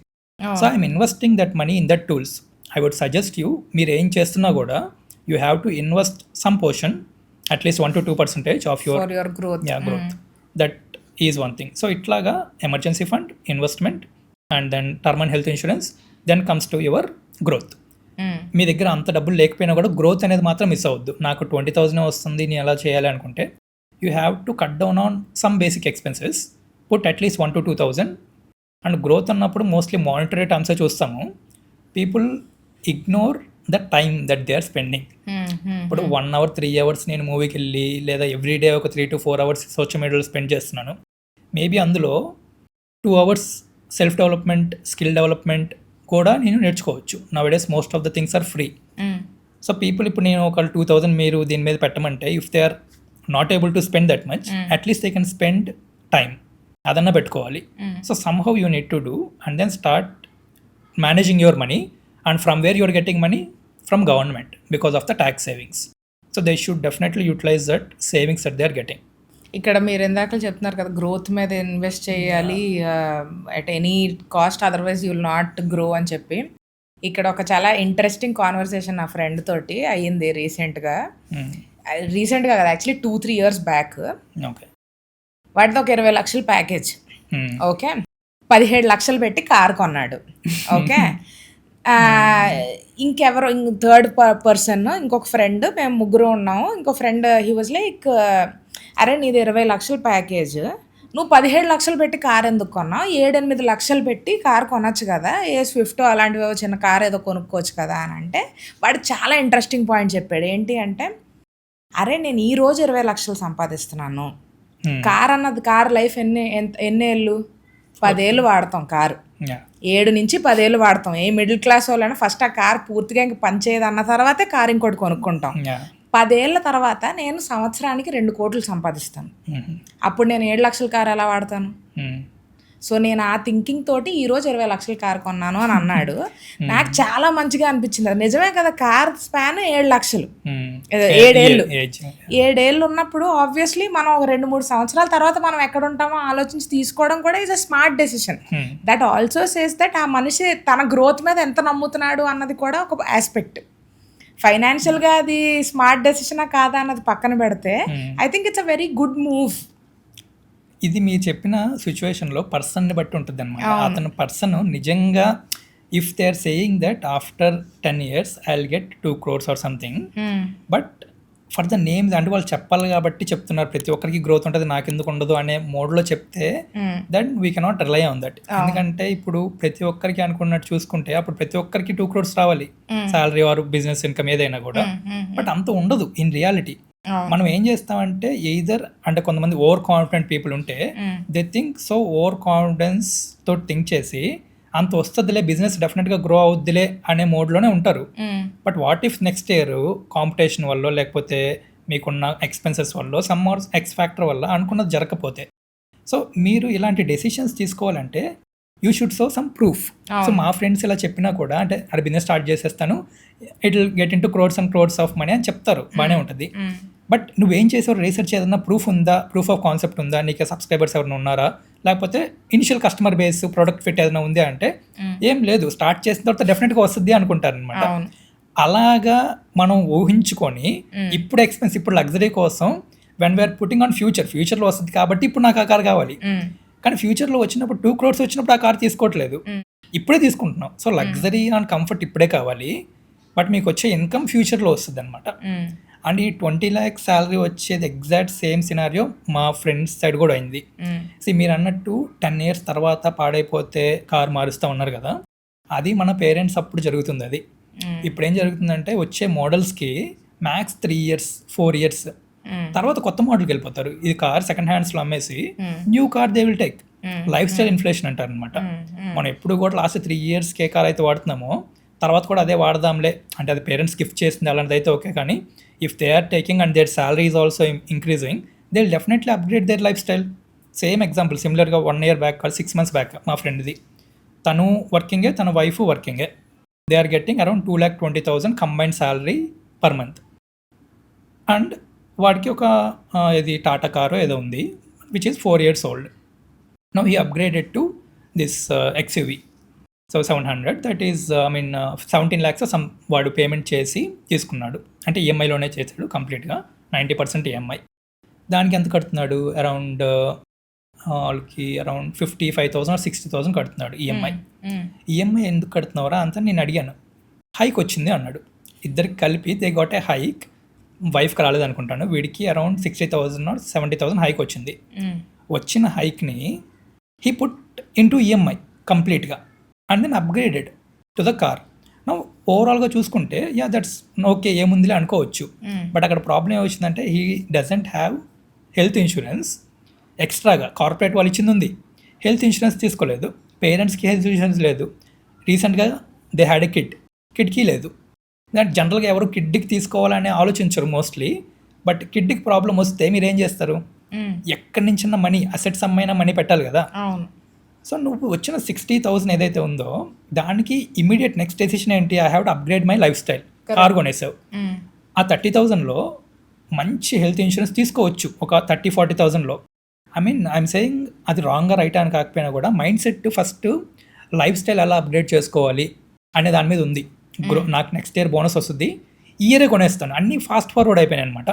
So I'm investing that money in that tools. I would suggest you, మీరు ఏం చేస్తున్నా కూడా you have to invest some portion, at least 1 to 2% of your for your growth. growth. That is one thing. So ఇట్లాగా emergency fund, investment, and then term and health insurance, then comes to your growth. మీ దగ్గర అంత డబ్బులు లేకపోయినా కూడా growth అనేది మాత్రం miss అవ్వద్దు. నాకు 20,000 వస్తుంది, నేను ఎలా చేయాలి అనుకుంటే you have to cut down on some basic expenses, put at least 1 to 2,000. And growth అన్నప్పుడు మోస్ట్లీ మానిటరీ టర్మ్సే చూస్తాము. People ignore the time that they are spending. ఇప్పుడు 1 hour 3 hours నేను మూవీకి వెళ్ళి, లేదా ఎవ్రీడే ఒక 3 to 4 hours సోషల్ మీడియాలో స్పెండ్ చేస్తున్నాను. మేబీ అందులో 2 hours self development, skill development కూడా నేను నేర్చుకోవచ్చు. Nowadays most of the things are free. So people ఇప్పుడు నేను ఒక 2,000 మీరు దీని మీద పెట్టమంటే, if they are not able to spend that much, at least they can spend time, అదన్నా పెట్టుకోవాలి. So somehow you need to do and then start managing your money, and from where you're getting money from government because of the tax savings. So they should definitely utilise that savings that they are getting. ఇక్కడ మీరు ఇందాక చెప్తున్నారు కదా, growth మీద invest చేయాలి at any cost, otherwise you will not grow అని చెప్పి. ఇక్కడ ఒక చాలా ఇంట్రెస్టింగ్ కాన్వర్సేషన్ నా ఫ్రెండ్ తోటి అయ్యింది రీసెంట్గా కదా, యాక్చువల్లీ 2-3 years బ్యాక్. వాటితో ఒక 20 లక్షల ప్యాకేజ్. ఓకే, 17 లక్షలు పెట్టి కార్ కొన్నాడు. ఓకే, ఇంకెవరో థర్డ్ పర్సన్, ఇంకొక ఫ్రెండ్, మేము ముగ్గురు ఉన్నాము. ఇంకో ఫ్రెండ్ హీ వాజ్ లైక్, అరే నీది 20 లక్షల ప్యాకేజ్, నువ్వు 17 లక్షలు పెట్టి కార్ ఎందుకు కొన్నావు? 7-8 లక్షలు పెట్టి కార్ కొనొచ్చు కదా, ఏ స్విఫ్ట్ అలాంటివి చిన్న కార్ ఏదో కొనుక్కోవచ్చు కదా అని అంటే, వాడు చాలా ఇంట్రెస్టింగ్ పాయింట్ చెప్పాడు. ఏంటి అంటే, అరే నేను ఈ రోజు 20 లక్షలు సంపాదిస్తున్నాను, కార్ లైఫ్ ఎన్ని ఏళ్ళు? 10 ఏళ్ళు వాడతాం కారు, 7 నుంచి 10 ఏళ్ళు వాడతాం. ఏ మిడిల్ క్లాస్ వాళ్ళైనా ఫస్ట్ ఆ కార్ పూర్తిగా ఇంక పనిచేయదు అన్న తర్వాతే కార్ ఇంకోటి కొనుక్కుంటాం. 10 ఏళ్ళ తర్వాత నేను సంవత్సరానికి 2 కోట్లు సంపాదిస్తాను. అప్పుడు నేను 7 లక్షల కారు ఎలా వాడతాను? సో నేను ఆ థింకింగ్ తోటి ఈరోజు 20 లక్షల కారు కొన్నాను అని అన్నాడు. నాకు చాలా మంచిగా అనిపించింది. అది నిజమే కదా, కార్ స్పాన్ 7 లక్షలు, 7 ఏళ్ళు ఉన్నప్పుడు ఆబ్వియస్లీ మనం ఒక 2-3 సంవత్సరాల తర్వాత మనం ఎక్కడ ఉంటామో ఆలోచించి తీసుకోవడం కూడా is a smart decision. That also says that ఆ మనిషి తన గ్రోత్ మీద ఎంత నమ్ముతున్నాడు అన్నది కూడా ఒక ఆస్పెక్ట్. ఫైనాన్షియల్గా అది స్మార్ట్ డెసిషనా కాదా అన్నది పక్కన పెడితే I think it's a very good move. ఇది మీరు చెప్పిన సిచ్యువేషన్లో పర్సన్ని బట్టి ఉంటుంది అనమాట. అతను పర్సన్ నిజంగా if they are saying that after 10 years I will get 2 crores or something, but for the names అంటే వాళ్ళు చెప్పాలి కాబట్టి చెప్తున్నారు. ప్రతి ఒక్కరికి గ్రోత్ ఉంటుంది, నాకు ఎందుకు ఉండదు అనే మోడ్లో చెప్తే that we cannot rely on that. ఎందుకంటే ఇప్పుడు ప్రతి ఒక్కరికి అనుకున్నట్టు చూసుకుంటే అప్పుడు ప్రతి ఒక్కరికి 2 crores రావాలి సాలరీ ఆర్ బిజినెస్ ఇన్కమ్ ఏదైనా కూడా, బట్ అంత ఉండదు ఇన్ రియాలిటీ. మనం ఏం చేస్తామంటే ఎయిదర్ అంటే కొంతమంది ఓవర్ కాన్ఫిడెంట్ పీపుల్ ఉంటే they think so, over confidence తో థింక్ చేసి అంత వస్తుందిలే బిజినెస్ డెఫినెట్గా గ్రో అవుద్దిలే అనే మోడ్లోనే ఉంటారు. But what if next year competition వల్ల లేకపోతే మీకున్న ఎక్స్పెన్సెస్ వల్ల సమ్ ఆర్ ఎక్స్ ఫ్యాక్టర్ వల్ల అనుకున్నది జరగకపోతే, సో మీరు ఇలాంటి డెసిషన్స్ తీసుకోవాలంటే you should show some proof. So మా ఫ్రెండ్స్ ఇలా చెప్పినా కూడా అంటే అది బిజినెస్ స్టార్ట్ చేసేస్తాను, it will get in to crores and crores of money అని చెప్తారు, బాగానే ఉంటుంది. బట్ నువ్వేం చేసావు, రీసెర్చ్ ఏదన్నా ప్రూఫ్ ఉందా, ప్రూఫ్ ఆఫ్ కాన్సెప్ట్ ఉందా, నీకు సబ్స్క్రైబర్స్ ఎవరైనా ఉన్నారా, లేకపోతే initial customer base product fit ఏదైనా ఉంది అంటే ఏం లేదు, స్టార్ట్ చేసిన తర్వాత డెఫినెట్గా వస్తుంది అనుకుంటారు అనమాట. అలాగా మనం ఊహించుకొని ఇప్పుడు ఎక్స్పెన్స్, ఇప్పుడు లగ్జరీ కోసం వెన్ వీఆర్ పుట్టింగ్ ఆన్ ఫ్యూచర్లో వస్తుంది కాబట్టి ఇప్పుడు నాకు ఆ కార్ కావాలి, కానీ ఫ్యూచర్లో వచ్చినప్పుడు 2 crores వచ్చినప్పుడు ఆ కార్ తీసుకోవట్లేదు, ఇప్పుడే తీసుకుంటున్నాం. సో లగ్జరీ అండ్ కంఫర్ట్ ఇప్పుడే కావాలి, బట్ మీకు వచ్చే ఇన్కమ్ ఫ్యూచర్లో వస్తుంది అనమాట. అండ్ ఈ 20 lakhs శాలరీ వచ్చేది ఎగ్జాక్ట్ సేమ్ సినారియో మా ఫ్రెండ్స్ సైడ్ కూడా అయింది. సో మీరు అన్నట్టు 10 years తర్వాత పాడైపోతే కార్ మారుస్తూ ఉన్నారు కదా, అది మన పేరెంట్స్ అప్పుడు జరుగుతుంది. అది ఇప్పుడు ఏం జరుగుతుందంటే వచ్చే మోడల్స్కి మ్యాక్స్ 3 years 4 years తర్వాత కొత్త మోడల్కి వెళ్ళిపోతారు. ఇది కార్ సెకండ్ హ్యాండ్స్లో అమ్మేసి new car they will take. Life style inflation అంటారు అనమాట. మనం ఎప్పుడు కూడా లాస్ట్ 3 years ఏ కార్ అయితే వాడుతున్నామో తర్వాత కూడా అదే వాడదాంలే అంటే అది పేరెంట్స్ గిఫ్ట్ చేసింది అలాంటిది అయితే ఓకే. కానీ if they are taking and their salary is also increasing they will definitely upgrade their life style. Same example సిమిలర్గా 1 year బ్యాక్ 6 months బ్యాక్ మా ఫ్రెండ్ది, తను వర్కింగే, తన వైఫ్ వర్కింగే. They are getting around 2,20,000 combined salary per month. And వాడికి ఒక ఇది Tata car ఏదో ఉంది which is 4 years old. Now he upgraded to this XUV. సో 700 దట్ ఈస్ 17 lakhs వాడు పేమెంట్ చేసి తీసుకున్నాడు. అంటే ఈఎంఐలోనే చేశాడు కంప్లీట్గా 90% ఈఎంఐ. దానికి ఎంత కడుతున్నాడు? అరౌండ్ వాళ్ళకి అరౌండ్ 55,000 or 60,000 కడుతున్నాడు ఈఎంఐ. ఈఎంఐ ఎందుకు కడుతున్నావురా అంతా నేను అడిగాను. హైక్ వచ్చింది అన్నాడు. ఇద్దరికి కలిపి దే గాట్ ఏ హైక్. వైఫ్కి రాలేదు అనుకుంటాను, వీడికి అరౌండ్ 60,000 or 70,000 హైక్ వచ్చింది. వచ్చిన హైక్ని he put in to EMI కంప్లీట్గా and then upgraded to the car. ఓవరాల్గా చూసుకుంటే యా దట్స్ ఓకే, ఏముందిలే అనుకోవచ్చు. బట్ అక్కడ ప్రాబ్లం ఏమొచ్చిందంటే he doesn't have health insurance. ఎక్స్ట్రాగా కార్పొరేట్ వాళ్ళు ఇచ్చింది ఉంది, హెల్త్ ఇన్సూరెన్స్ తీసుకోలేదు. పేరెంట్స్కి హెల్త్ ఇన్సూరెన్స్ లేదు. రీసెంట్గా దే హ్యాడ్ ఎ కిడ్కి లేదు. దాంట్ జనరల్గా ఎవరు కిడ్కి తీసుకోవాలని ఆలోచించరు మోస్ట్లీ. బట్ కిడ్కి ప్రాబ్లం వస్తే మీరు ఏం చేస్తారు? ఎక్కడి నుంచిన మనీ, అసెట్స్ అమ్మైనా మనీ పెట్టాలి కదా. సో నువ్వు వచ్చిన 60,000 ఏదైతే ఉందో దానికి ఇమీడియట్ నెక్స్ట్ డెసిషన్ ఏంటి? I have to upgrade my lifestyle. Car కొనేసావు. ఆ 30,000లో మంచి హెల్త్ ఇన్సూరెన్స్ తీసుకోవచ్చు ఒక 30-40,000లో. ఐఎమ్ సేయింగ్ అది రాంగ్గా రైట్ అని కాకపోయినా కూడా mind set first life style ఎలా అప్గ్రేడ్ చేసుకోవాలి అనే దాని మీద ఉంది. నాకు నెక్స్ట్ ఇయర్ బోనస్ వస్తుంది, ఈ ఇయరే కొనేస్తాను, అన్నీ ఫాస్ట్ ఫార్వర్డ్ అయిపోయినాయి అనమాట.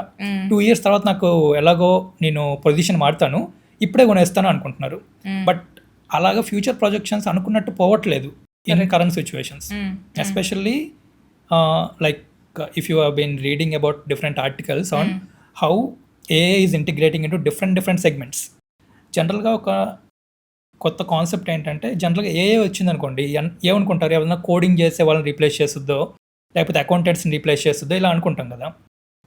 2 years తర్వాత నాకు ఎలాగో నేను పొజిషన్ మారుతాను, ఇప్పుడే కొనేస్తాను అనుకుంటున్నారు. బట్ అలాగా ఫ్యూచర్ ప్రొజెక్షన్స్ అనుకున్నట్టు పోవట్లేదు in current situations. Especially like if you have been reading about different articles on how AI is integrating into different segments. జనరల్గా ఒక కొత్త కాన్సెప్ట్ ఏంటంటే జనరల్గా AI వచ్చిందనుకోండి ఏమనుకుంటారు? ఏమైనా కోడింగ్ చేసే వాళ్ళని రీప్లేస్ చేస్తుందో, లేకపోతే అకౌంటెంట్స్ని రీప్లేస్ చేస్తుందో ఇలా అనుకుంటాం కదా.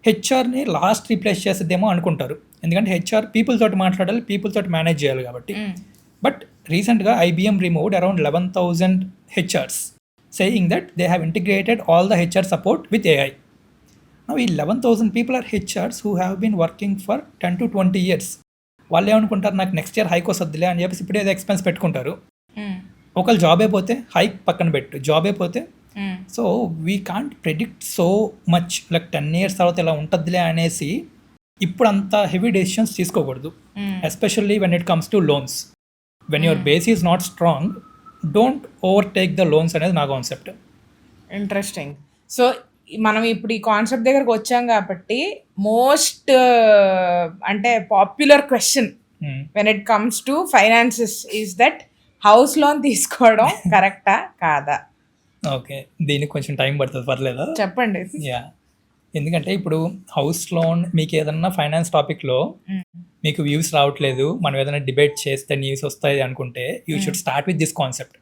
హెచ్ఆర్ని లాస్ట్ రీప్లేస్ చేస్తుందేమో అనుకుంటారు, ఎందుకంటే హెచ్ఆర్ పీపుల్ తోటి మాట్లాడాలి, పీపుల్ తోటి మేనేజ్ చేయాలి కాబట్టి. బట్ రీసెంట్గా IBM removed around 11,000 HRs saying that they have integrated all the HR support with AI. Now ఈ 11,000 people or HRs who have been working for 10 to 20 years. వాళ్ళు ఏమనుకుంటారు? నాకు నెక్స్ట్ ఇయర్ హైక్ వస్తుందిలే అని చెప్పేసి ఇప్పుడే ఎక్స్పెన్స్ పెట్టుకుంటారు. ఒకళ్ళు జాబ్ అయిపోతే హైక్ పక్కన పెట్టు, జాబ్ అయిపోతే. So we can't predict so much like 10 years తర్వాత ఇలా ఉంటుందిలే అనేసి ఇప్పుడు అంత హెవీ డెసిషన్స్ తీసుకోకూడదు. Especially when it comes to loans. When your base is not strong, don't overtake the loans అనేది నా కాన్సెప్ట్. ఇంట్రెస్టింగ్. సో మనం ఇప్పుడు ఈ కాన్సెప్ట్ దగ్గరకు వచ్చాం కాబట్టి మోస్ట్ అంటే popular question when it comes to finances is that house loan తీసుకోవడం కరెక్టా కాదా? ఓకే, దీనికి కొంచెం టైం పడుతుంది, పర్లేదా? చెప్పండి. యా, ఎందుకంటే ఇప్పుడు హౌస్ లోన్ మీకు ఏదన్నా ఫైనాన్స్ టాపిక్లో మీకు వ్యూస్ రావట్లేదు, మనం ఏదైనా డిబేట్ చేస్తే న్యూస్ వస్తాయి అనుకుంటే you should start with this concept.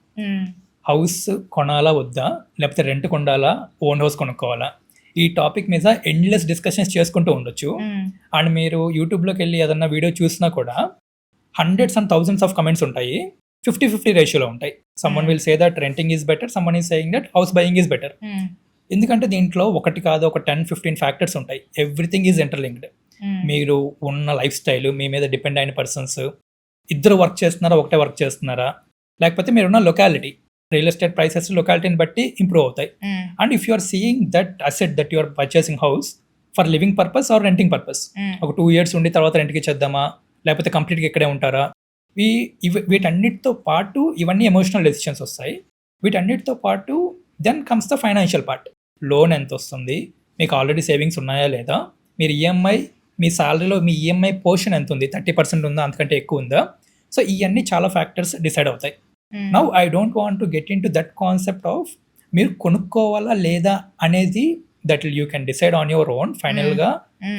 House కొనాలా వద్దా, లేకపోతే రెంట్ కొండాలా, ఓన్ హౌస్ కొనుక్కోవాలా, ఈ టాపిక్ మీద ఎండ్లెస్ డిస్కషన్స్ చేసుకుంటూ ఉండొచ్చు. అండ్ మీరు యూట్యూబ్లోకి వెళ్ళి ఏదన్నా వీడియో చూసినా కూడా hundreds and thousands of comments ఉంటాయి, 50-50 రేషియోలో ఉంటాయి. Someone will say that renting is better, someone is saying that house buying is better. ఎందుకంటే దీంట్లో ఒకటి కాదు, ఒక 10-15 ఫ్యాక్టర్స్ ఉంటాయి. Everything is interlinked. మీరు ఉన్న లైఫ్ స్టైల్, మీ మీద డిపెండ్ అయిన పర్సన్స్, ఇద్దరు వర్క్ చేస్తున్నారా, ఒకటే వర్క్ చేస్తున్నారా, లేకపోతే మీరున్న లొకాలిటీ, రియల్ ఎస్టేట్ ప్రైసెస్ లొకాలిటీని బట్టి ఇంప్రూవ్ అవుతాయి. And if you are seeing that asset that you are purchasing house for living purpose or renting purpose, ఒక 2 years ఉండి తర్వాత రెంట్కి ఇచ్చేద్దామా, లేకపోతే కంప్లీట్గా ఇక్కడే ఉంటారా, వీటన్నిటితో పాటు ఇవన్నీ ఎమోషనల్ డెసిషన్స్ వస్తాయి. వీటన్నిటితో పాటు then comes the financial part. Loan ఎంత వస్తుంది, మీకు ఆల్రెడీ సేవింగ్స్ ఉన్నాయా లేదా, మీరు ఈఎంఐ, మీ శాలరీలో మీ ఈఎంఐ పోర్షన్ ఎంత ఉంది, 30% ఉందా, అంతకంటే ఎక్కువ ఉందా. సో ఇవన్నీ చాలా ఫ్యాక్టర్స్ డిసైడ్ అవుతాయి. Now I don't want to get in to that concept of మీరు కొనుక్కోవాలా లేదా అనేది, that you can decide on your own ఫైనల్గా.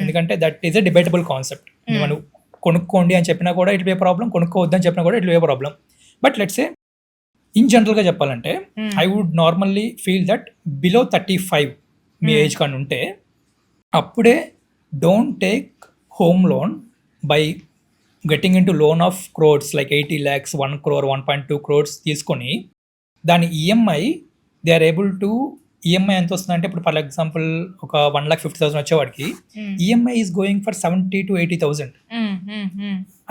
ఎందుకంటే that is a debatable concept. మనం కొనుక్కోండి అని చెప్పినా కూడా ఇట్ బి ఏ ప్రాబ్లం, కొనుక్కోవద్దని చెప్పినా కూడా it be a problem. But let's say in జనరల్గా చెప్పాలంటే I would normally feel that below 35 మీ ఏజ్ కానీ ఉంటే అప్పుడే don't take home loan by getting in to loan of crores like 80 lakhs 1 crore 1.2 crores తీసుకొని దాని EMI they are able to EMI ఎంత వస్తుందంటే ఇప్పుడు ఫర్ ఎగ్జాంపుల్ ఒక 1,50,000 వచ్చేవాడికి EMI is going for 70,000 to 80,000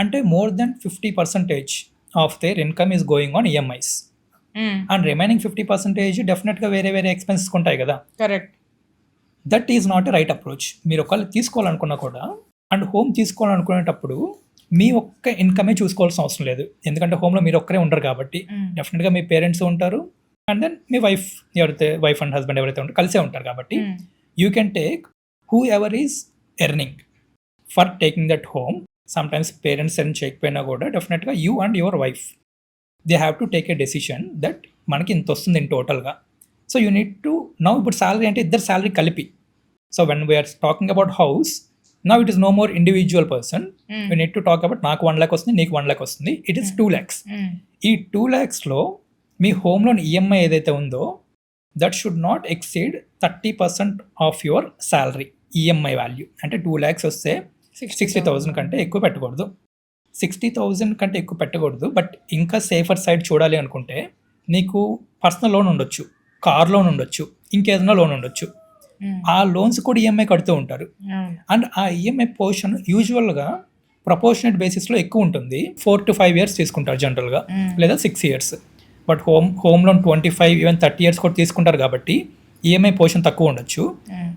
అంటే more than 50% of their income is going on EMIs and remaining 50% డెఫినెట్గా వేరే వేరే ఎక్స్పెన్సెస్ ఉంటాయి కదా. Correct. That is not a right approach. మీరు ఒకవేళ తీసుకోవాలనుకున్నా కూడా అండ్ హోమ్ తీసుకోవాలనుకునేటప్పుడు మీ ఒక్క ఇన్కమే చూసుకోవాల్సిన అవసరం లేదు, ఎందుకంటే హోమ్లో మీరు ఒక్కరే ఉండరు కాబట్టి డెఫినెట్గా మీ పేరెంట్స్ ఉంటారు అండ్ దెన్ మీ వైఫ్ అండ్ హస్బెండ్ ఎవరైతే ఉంటారో కలిసే ఉంటారు కాబట్టి you can take whoever is earning for taking that home. Sometimes parents earn చేయకపోయినా కూడా డెఫినెట్గా you and your wife they have to take a decision that మనకి ఇంత వస్తుంది ఇన్ టోటల్గా. So you need to now ఇప్పుడు salary అంటే ఇద్దరు శాలరీ కలిపి. So when we're talking about house now it is no more individual person. You need to talk about నాకు 1 lakh వస్తుంది, నీకు 1 lakh వస్తుంది, ఇట్ ఈస్ 2 lakhs. ఈ 2 lakhsలో మీ హోమ్ లోన్ ఈఎంఐ ఏదైతే ఉందో that should not exceed 30% of your salary EMI value. అంటే 2 lakhs వస్తే 60,000 కంటే ఎక్కువ పెట్టకూడదు, 60,000 కంటే ఎక్కువ పెట్టకూడదు. బట్ ఇంకా సేఫర్ సైడ్ చూడాలి అనుకుంటే నీకు పర్సనల్ లోన్ ఉండొచ్చు, కార్ లోన్ ఉండొచ్చు, ఇంకేదైనా లోన్ ఉండొచ్చు. ఆ లోన్స్ కూడా ఈఎంఐ కడుతూ ఉంటారు అండ్ ఆ ఈఎంఐ పోర్షన్ యూజువల్గా ప్రపోర్షనేట్ బేసిస్లో ఎక్కువ ఉంటుంది. 4 to 5 years తీసుకుంటారు జనరల్గా, లేదా 6 years. But home loan 25 even 30 years కూడా తీసుకుంటారు కాబట్టి ఈఎంఐ పోర్షన్ తక్కువ ఉండొచ్చు.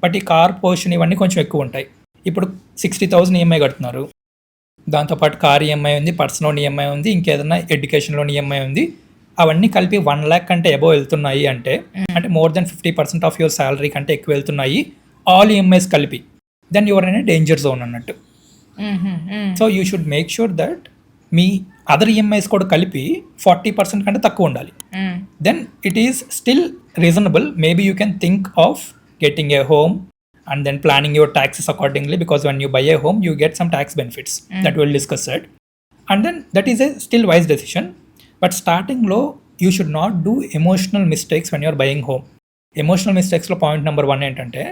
బట్ ఈ కార్ పోర్షన్ ఇవన్నీ కొంచెం ఎక్కువ ఉంటాయి. ఇప్పుడు 60,000 ఈఎంఐ కడుతున్నారు, దాంతోపాటు కార్ ఈఎంఐ ఉంది, పర్సనల్ లోన్ ఈఎంఐ ఉంది, ఇంకేదైనా ఎడ్యుకేషన్ లోన్ ఈఎంఐ ఉంది. అవన్నీ కలిపి 1 lakh కంటే అబోవ్ వెళ్తున్నాయి అంటే more than 50% of your salary కంటే ఎక్కువ వెళ్తున్నాయి ఆల్ ఈఎంఐస్ కలిపి, then your in a danger zone అన్నట్టు. So you should make sure that మీ అదర్ ఈఎంఐస్ కూడా కలిపి 40% కంటే తక్కువ ఉండాలి. Then it is still reasonable. Maybe you can think of getting a home and then planning your taxes accordingly, because when you buy a home you get some tax benefits that we'll discuss it, and then that is a still wise decision. But starting low, you should not do emotional mistakes when you're buying home. Emotional mistakes లో point number 1 ఏంటంటే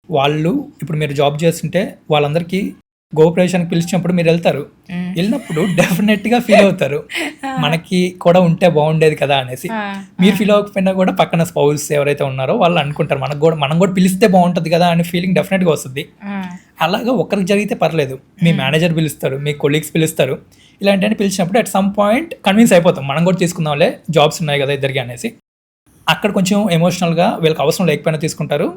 వాళ్ళు ఇప్పుడు మీరు job చేస్తుంటే వాళ్ళందరికీ గోప్రవేశానికి పిలిచినప్పుడు మీరు వెళ్తారు, వెళ్ళినప్పుడు డెఫినెట్గా ఫీల్ అవుతారు మనకి కూడా ఉంటే బాగుండేది కదా అనేసి. మీరు ఫీల్ అవ్వకపోయినా కూడా పక్కన స్పౌస్ ఎవరైతే ఉన్నారో వాళ్ళు అనుకుంటారు మనం కూడా పిలిస్తే బాగుంటుంది కదా అనే ఫీలింగ్ డెఫినెట్గా వస్తుంది. అలాగా ఒకరికి జరిగితే పర్లేదు, మీ మేనేజర్ పిలుస్తారు, మీ కొలీగ్స్ పిలుస్తారు, ఇలాంటివన్నీ పిలిచినప్పుడు అట్ సమ్ పాయింట్ కన్విన్స్ అయిపోతాం మనం కూడా తీసుకుందాంలే జాబ్స్ ఉన్నాయి కదా ఇద్దరికి అనేసి. అక్కడ కొంచెం ఎమోషనల్గా వీళ్ళకి అవసరం లేకపోయినా తీసుకుంటారు.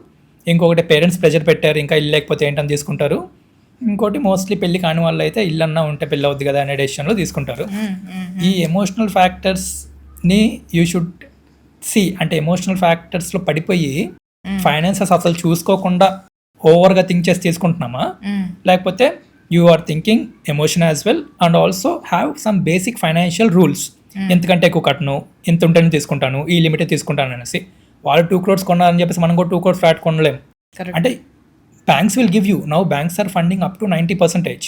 ఇంకొకటి పేరెంట్స్ ప్రెజర్ పెట్టారు ఇంకా ఇల్లు లేకపోతే ఏంటని తీసుకుంటారు. ఇంకోటి మోస్ట్లీ పెళ్లి కాని వాళ్ళు అయితే ఇల్లన్నా ఉంటే పెళ్ళి అవుద్ది కదా అనే డెసిషన్లో తీసుకుంటారు. ఈ ఎమోషనల్ ఫ్యాక్టర్స్ని యూ షుడ్ సి. అంటే ఎమోషనల్ ఫ్యాక్టర్స్లో పడిపోయి ఫైనాన్సెస్ అసలు చూసుకోకుండా ఓవర్గా థింక్ చేసి తీసుకుంటున్నామా, లేకపోతే you are thinking emotion as well and also have some basic financial rules. ఎంతకంటే ఎక్కువ కట్టను, ఎంత ఉంటేనే తీసుకుంటాను, ఈ లిమిటే తీసుకుంటాను అనేసి. వాళ్ళు 2 crores కొన్నారని చెప్పేసి మనం కూడా 2 crores ఫ్లాట్ కొనలేం. అంటే banks will give you, now banks are funding up to 90%.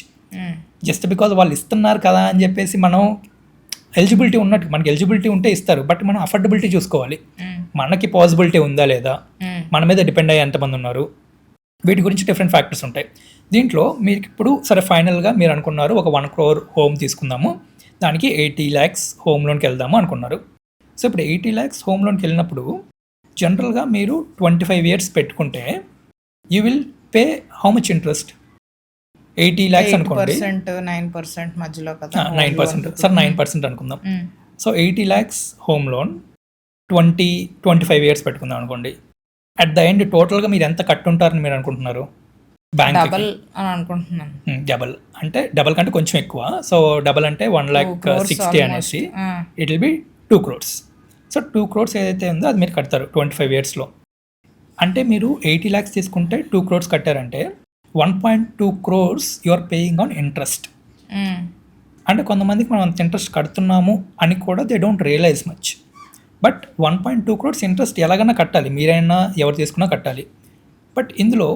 Just because వాళ్ళు ఇస్తున్నారు కదా అని చెప్పేసి మనం ఎలిజిబిలిటీ ఉన్నట్టు, మనకి ఎలిజిబిలిటీ ఉంటే ఇస్తారు, బట్ మనం అఫోర్డబిలిటీ చూసుకోవాలి. మనకి పాసిబిలిటీ ఉందా లేదా, మన మీద డిపెండ్ అయ్యే ఎంతమంది ఉన్నారు, వీటి గురించి డిఫరెంట్ ఫ్యాక్టర్స్ ఉంటాయి. దీంట్లో మీకు ఇప్పుడు సరే ఫైనల్గా మీరు అనుకున్నారు ఒక 1 crore హోమ్ తీసుకుందాము, దానికి 80 lakhs హోమ్ లోన్కి వెళ్దాము అనుకున్నారు. సో ఇప్పుడు 80 lakhs హోమ్ లోన్కి వెళ్ళినప్పుడు జనరల్గా మీరు 25 years పెట్టుకుంటే you will pay how much interest? 80 lakhs అనుకోండి, 9% మధ్యలో కదా, 9%. సార్ 9% అనుకుందాం. So 80 lakhs home loan 25 years పెట్టుకుందాం అనుకోండి. అట్ ద ఎండ్ టోటల్గా మీరు ఎంత కట్టుంటారని మీరు అనుకుంటున్నారు? బ్యాంక్ డబల్ అని అనుకుంటున్నాను. డబల్ అంటే డబల్ కంటే కొంచెం ఎక్కువ. సో డబల్ అంటే 1,60,000 అనేసి it will B 2 crores. So 2 crores ఏదైతే ఉందో అది మీరు కడతారు 25 yearsలో. అంటే మీరు 80 lakhs తీసుకుంటే 2 crores కట్టారంటే 1.2 crores you are paying on interest. అంటే కొంతమందికి మనం అంత ఇంట్రెస్ట్ కడుతున్నాము అని కూడా they don't realise much. But 1.2 crores interest ఎలాగైనా కట్టాలి, మీరైనా ఎవరు తీసుకున్నా కట్టాలి. బట్ ఇందులో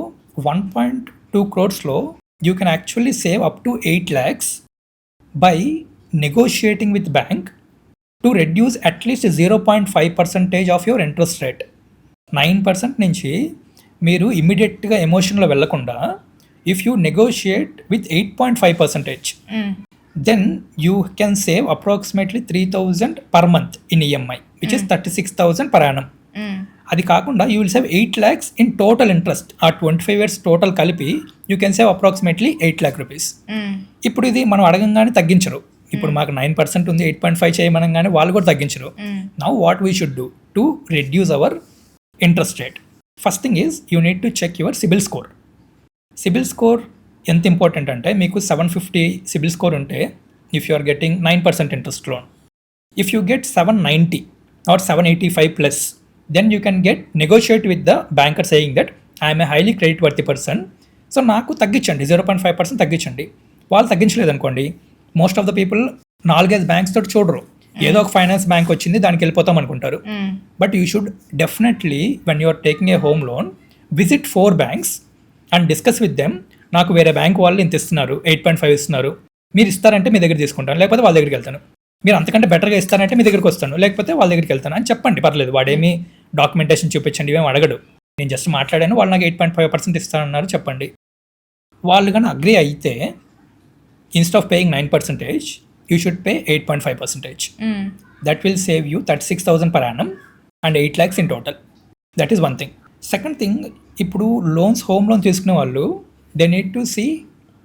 1.2 crores you can actually save up to 8 lakhs by negotiating with bank to reduce at least 0.5% of your interest rate. 9% నుంచి మీరు ఇమీడియట్గా ఎమోషన్లో వెళ్లకుండా if you negotiate with 8.5%, then you can save approximately 3,000 per month in EMI, which is 36,000 per annum. అది కాకుండా you will save 8 lakhs in total interest. ఆ 25 years total కలిపి you can save approximately 8 lakh rupees. ఇప్పుడు ఇది మనం అడగంగానే తగ్గించరు. ఇప్పుడు మాకు 9% ఉంది, 8.5 చేయమనగానే వాళ్ళు కూడా తగ్గించరు. Now what we should do to reduce our interest rate? First thing is you need to check your CIBIL score. CIBIL score ఎంత ఇంపార్టెంట్ అంటే మీకు 750 సిబిల్ స్కోర్ ఉంటే if you are getting 9% interest loan, if you get 790 or 785 plus, then you can get negotiate with the banker saying that I am a highly credit worthy person, so నాకు తగ్గించండి 0.5% తగ్గించండి. వాళ్ళు తగ్గించలేదు అనుకోండి, most of the people 4-5 banks తోటి చూడరు, ఏదో ఒక ఫైనాన్స్ బ్యాంక్ వచ్చింది దానికి వెళ్ళిపోతాం అనుకుంటారు. But you should definitely when you are taking a home loan visit 4 banks and discuss with them. నాకు వేరే బ్యాంక్ వాళ్ళు ఇంత ఇస్తున్నారు, 8.5 ఇస్తున్నారు, మీరు ఇస్తారంటే మీ దగ్గర తీసుకుంటాను, లేకపోతే వాళ్ళ దగ్గరికి వెళ్తాను. మీరు అంతకంటే బెటర్గా ఇస్తారంటే మీ దగ్గరికి వస్తాను, లేకపోతే వాళ్ళ దగ్గరికి వెళ్తాను అని చెప్పండి. పర్లేదు, వాడేమి డాక్యుమెంటేషన్ చూపించండి ఇవేం అడగడు. నేను జస్ట్ మాట్లాడాను, వాళ్ళు నాకు 8.5% ఇస్తానన్నారు చెప్పండి. వాళ్ళు కానీ అగ్రీ అయితే instead of paying 9%, you should pay 8.5%. That will save you 36,000 per annum and 8 lakhs in total. That is one thing. Second thing, ఇప్పుడు లోన్స్, హోమ్ లోన్ తీసుకునే వాళ్ళు దే నీడ్ టు సీ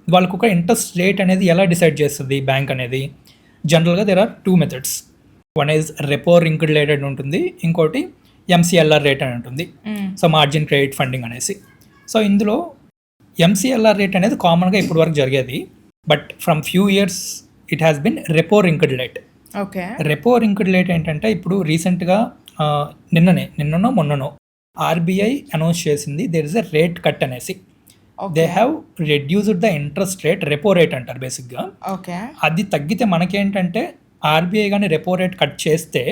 వాళ్ళకు ఒక ఇంట్రెస్ట్ రేట్ అనేది ఎలా decide చేస్తుంది bank అనేది. జనరల్గా there are 2 methods. One is repo linked rate అని ఉంటుంది, ఇంకోటి MCLR రేట్ అని ఉంటుంది. సో మార్జిన్ క్రెడిట్ ఫండింగ్ అనేసి. సో ఇందులో MCLR రేట్ అనేది కామన్గా ఇప్పటి వరకు జరిగేది, but from few years it has been repo linked rate. Okay. Repo linked rate ఏంటంటే ఇప్పుడు రీసెంట్గా నిన్ననో మొన్ననో RBI అనౌన్స్ చేసింది there is a rate cut అనేసి. They have reduced the interest rate, repo rate అంటారు బేసిక్గా. ఓకే. అది తగ్గితే మనకేంటంటే RBI కానీ రెపో రేట్ కట్ చేస్తే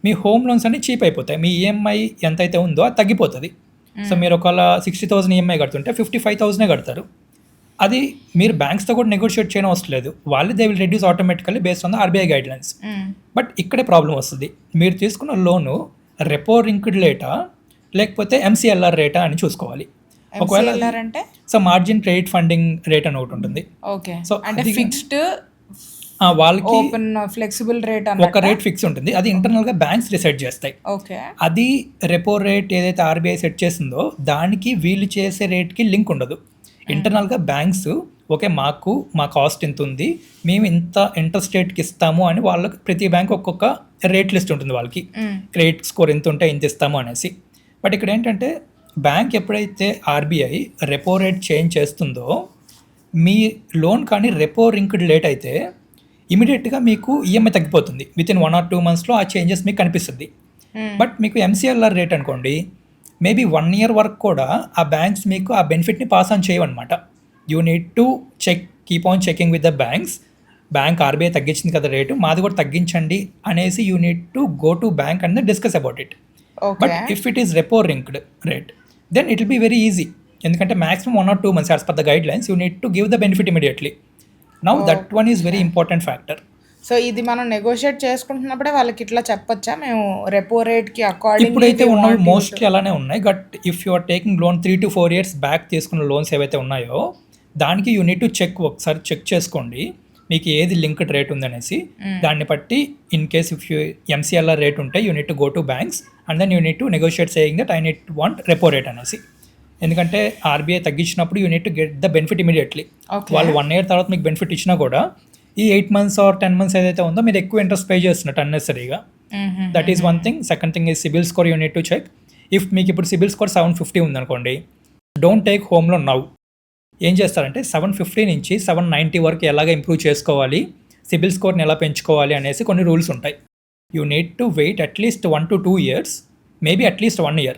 మీ హోమ్ లోన్స్ అన్ని చీప్ అయిపోతాయి. మీ EMI ఎంతైతే ఉందో అది తగ్గిపోతుంది. సో మీరు ఒకవేళ 60,000 EMI కడుతుంటే 55,000 కడతారు. అది మీరు బ్యాంక్స్తో కూడా నెగోషియేట్ చేయడం అవసరం లేదు, వాళ్ళు they will reduce automatically based on the RBI guidelines. But ఇక్కడే ప్రాబ్లం వస్తుంది, మీరు తీసుకున్న లోను రెపో లింక్డ్ రేటా లేకపోతే MCLR రేటా అని చూసుకోవాలి. ఒకవేళ అంటే so margin credit funding rate అని ఒకటి ఉంటుంది. ఓకే. సో అంటే ఫిక్స్డ్ వాళ్ళకి ఓపెన్ ఫ్లెక్సిబుల్ రేట్ ఒక రేట్ ఫిక్స్ ఉంటుంది, అది ఇంటర్నల్గా బ్యాంక్స్ డిసైడ్ చేస్తాయి. ఓకే. అది రెపో రేట్ ఏదైతే RBI సెట్ చేసిందో దానికి వీళ్ళు చేసే రేట్కి లింక్ ఉండదు. ఇంటర్నల్గా బ్యాంక్స్ ఓకే మా కాస్ట్ ఇంత ఉంది, మేము ఇంత ఇంట్రెస్ట్ రేట్కి ఇస్తాము అని వాళ్ళకి ప్రతి బ్యాంక్ ఒక్కొక్క రేట్ లిస్ట్ ఉంటుంది, వాళ్ళకి క్రెడిట్ స్కోర్ ఎంత ఉంటే ఇంత ఇస్తాము అనేసి. బట్ ఇక్కడ ఏంటంటే బ్యాంక్ ఎప్పుడైతే RBI రెపో రేట్ చేంజ్ చేస్తుందో మీ లోన్ కానీ రెపో లింక్డ్ రేట్ అయితే ఇమీడియట్గా మీకు EMI తగ్గిపోతుంది. వితిన్ 1 or 2 monthsలో ఆ చేంజెస్ మీకు కనిపిస్తుంది. బట్ మీకు MCLR రేట్ అనుకోండి, మేబీ 1 year వరకు కూడా ఆ బ్యాంక్స్ మీకు ఆ బెనిఫిట్ని పాస్ ఆన్ చేయవన్నమాట. You need to keep on checking with the banks. Bank RBI తగ్గించింది కదా రేటు, మాది కూడా తగ్గించండి అనేసి you need to go to bank and discuss about it. But if it is repo linked rate then it will be very easy, ఎందుకంటే maximum 1 or 2 months as per the guide lines you need to give the benefit immediately. Now that one is very important factor. So ఇది మనం negotiate చేసుకుంటున్నప్పుడే వాళ్ళకి ఇట్లా చెప్పొచ్చా, మేము repo రేట్కి according ఇప్పుడైతే ఉన్నవి మోస్ట్లీ అలానే ఉన్నాయి. But if you are taking loan 3 to 4 years back తీసుకున్న లోన్స్ ఏవైతే ఉన్నాయో దానికి యూ నీడ్ టు ఒకసారి చెక్ చేసుకోండి మీకు ఏది లింక్డ్ రేట్ ఉందనేసి. దాన్ని బట్టి in case if you MCLR rate ఉంటే you need to go to banks and then you need to negotiate saying that I need want repo rate అనేసి. ఎందుకంటే RBI తగ్గించినప్పుడు you need to get the benefit immediately. వాళ్ళు 1 year తర్వాత మీకు benefit ఇచ్చినా కూడా ఈ 8 months or 10 months ఏదైతే ఉందో మీరు ఎక్కువ ఇంట్రెస్ట్ పే చేస్తున్నట్టు అన్నెసరీగా. That is one thing. Second thing is CIBIL score you need to check. If మీకు ఇప్పుడు సిబిల్ స్కోర్ 750 ఉందనుకోండి, don't take home loan now. ఏం చేస్తారంటే 750 నుంచి 790 వరకు ఎలాగ ఇంప్రూవ్ చేసుకోవాలి, సిబిల్ స్కోర్ని ఎలా పెంచుకోవాలి అనేసి కొన్ని రూల్స్ ఉంటాయి. You need to wait at least 1 to 2 years, maybe at least 1 year.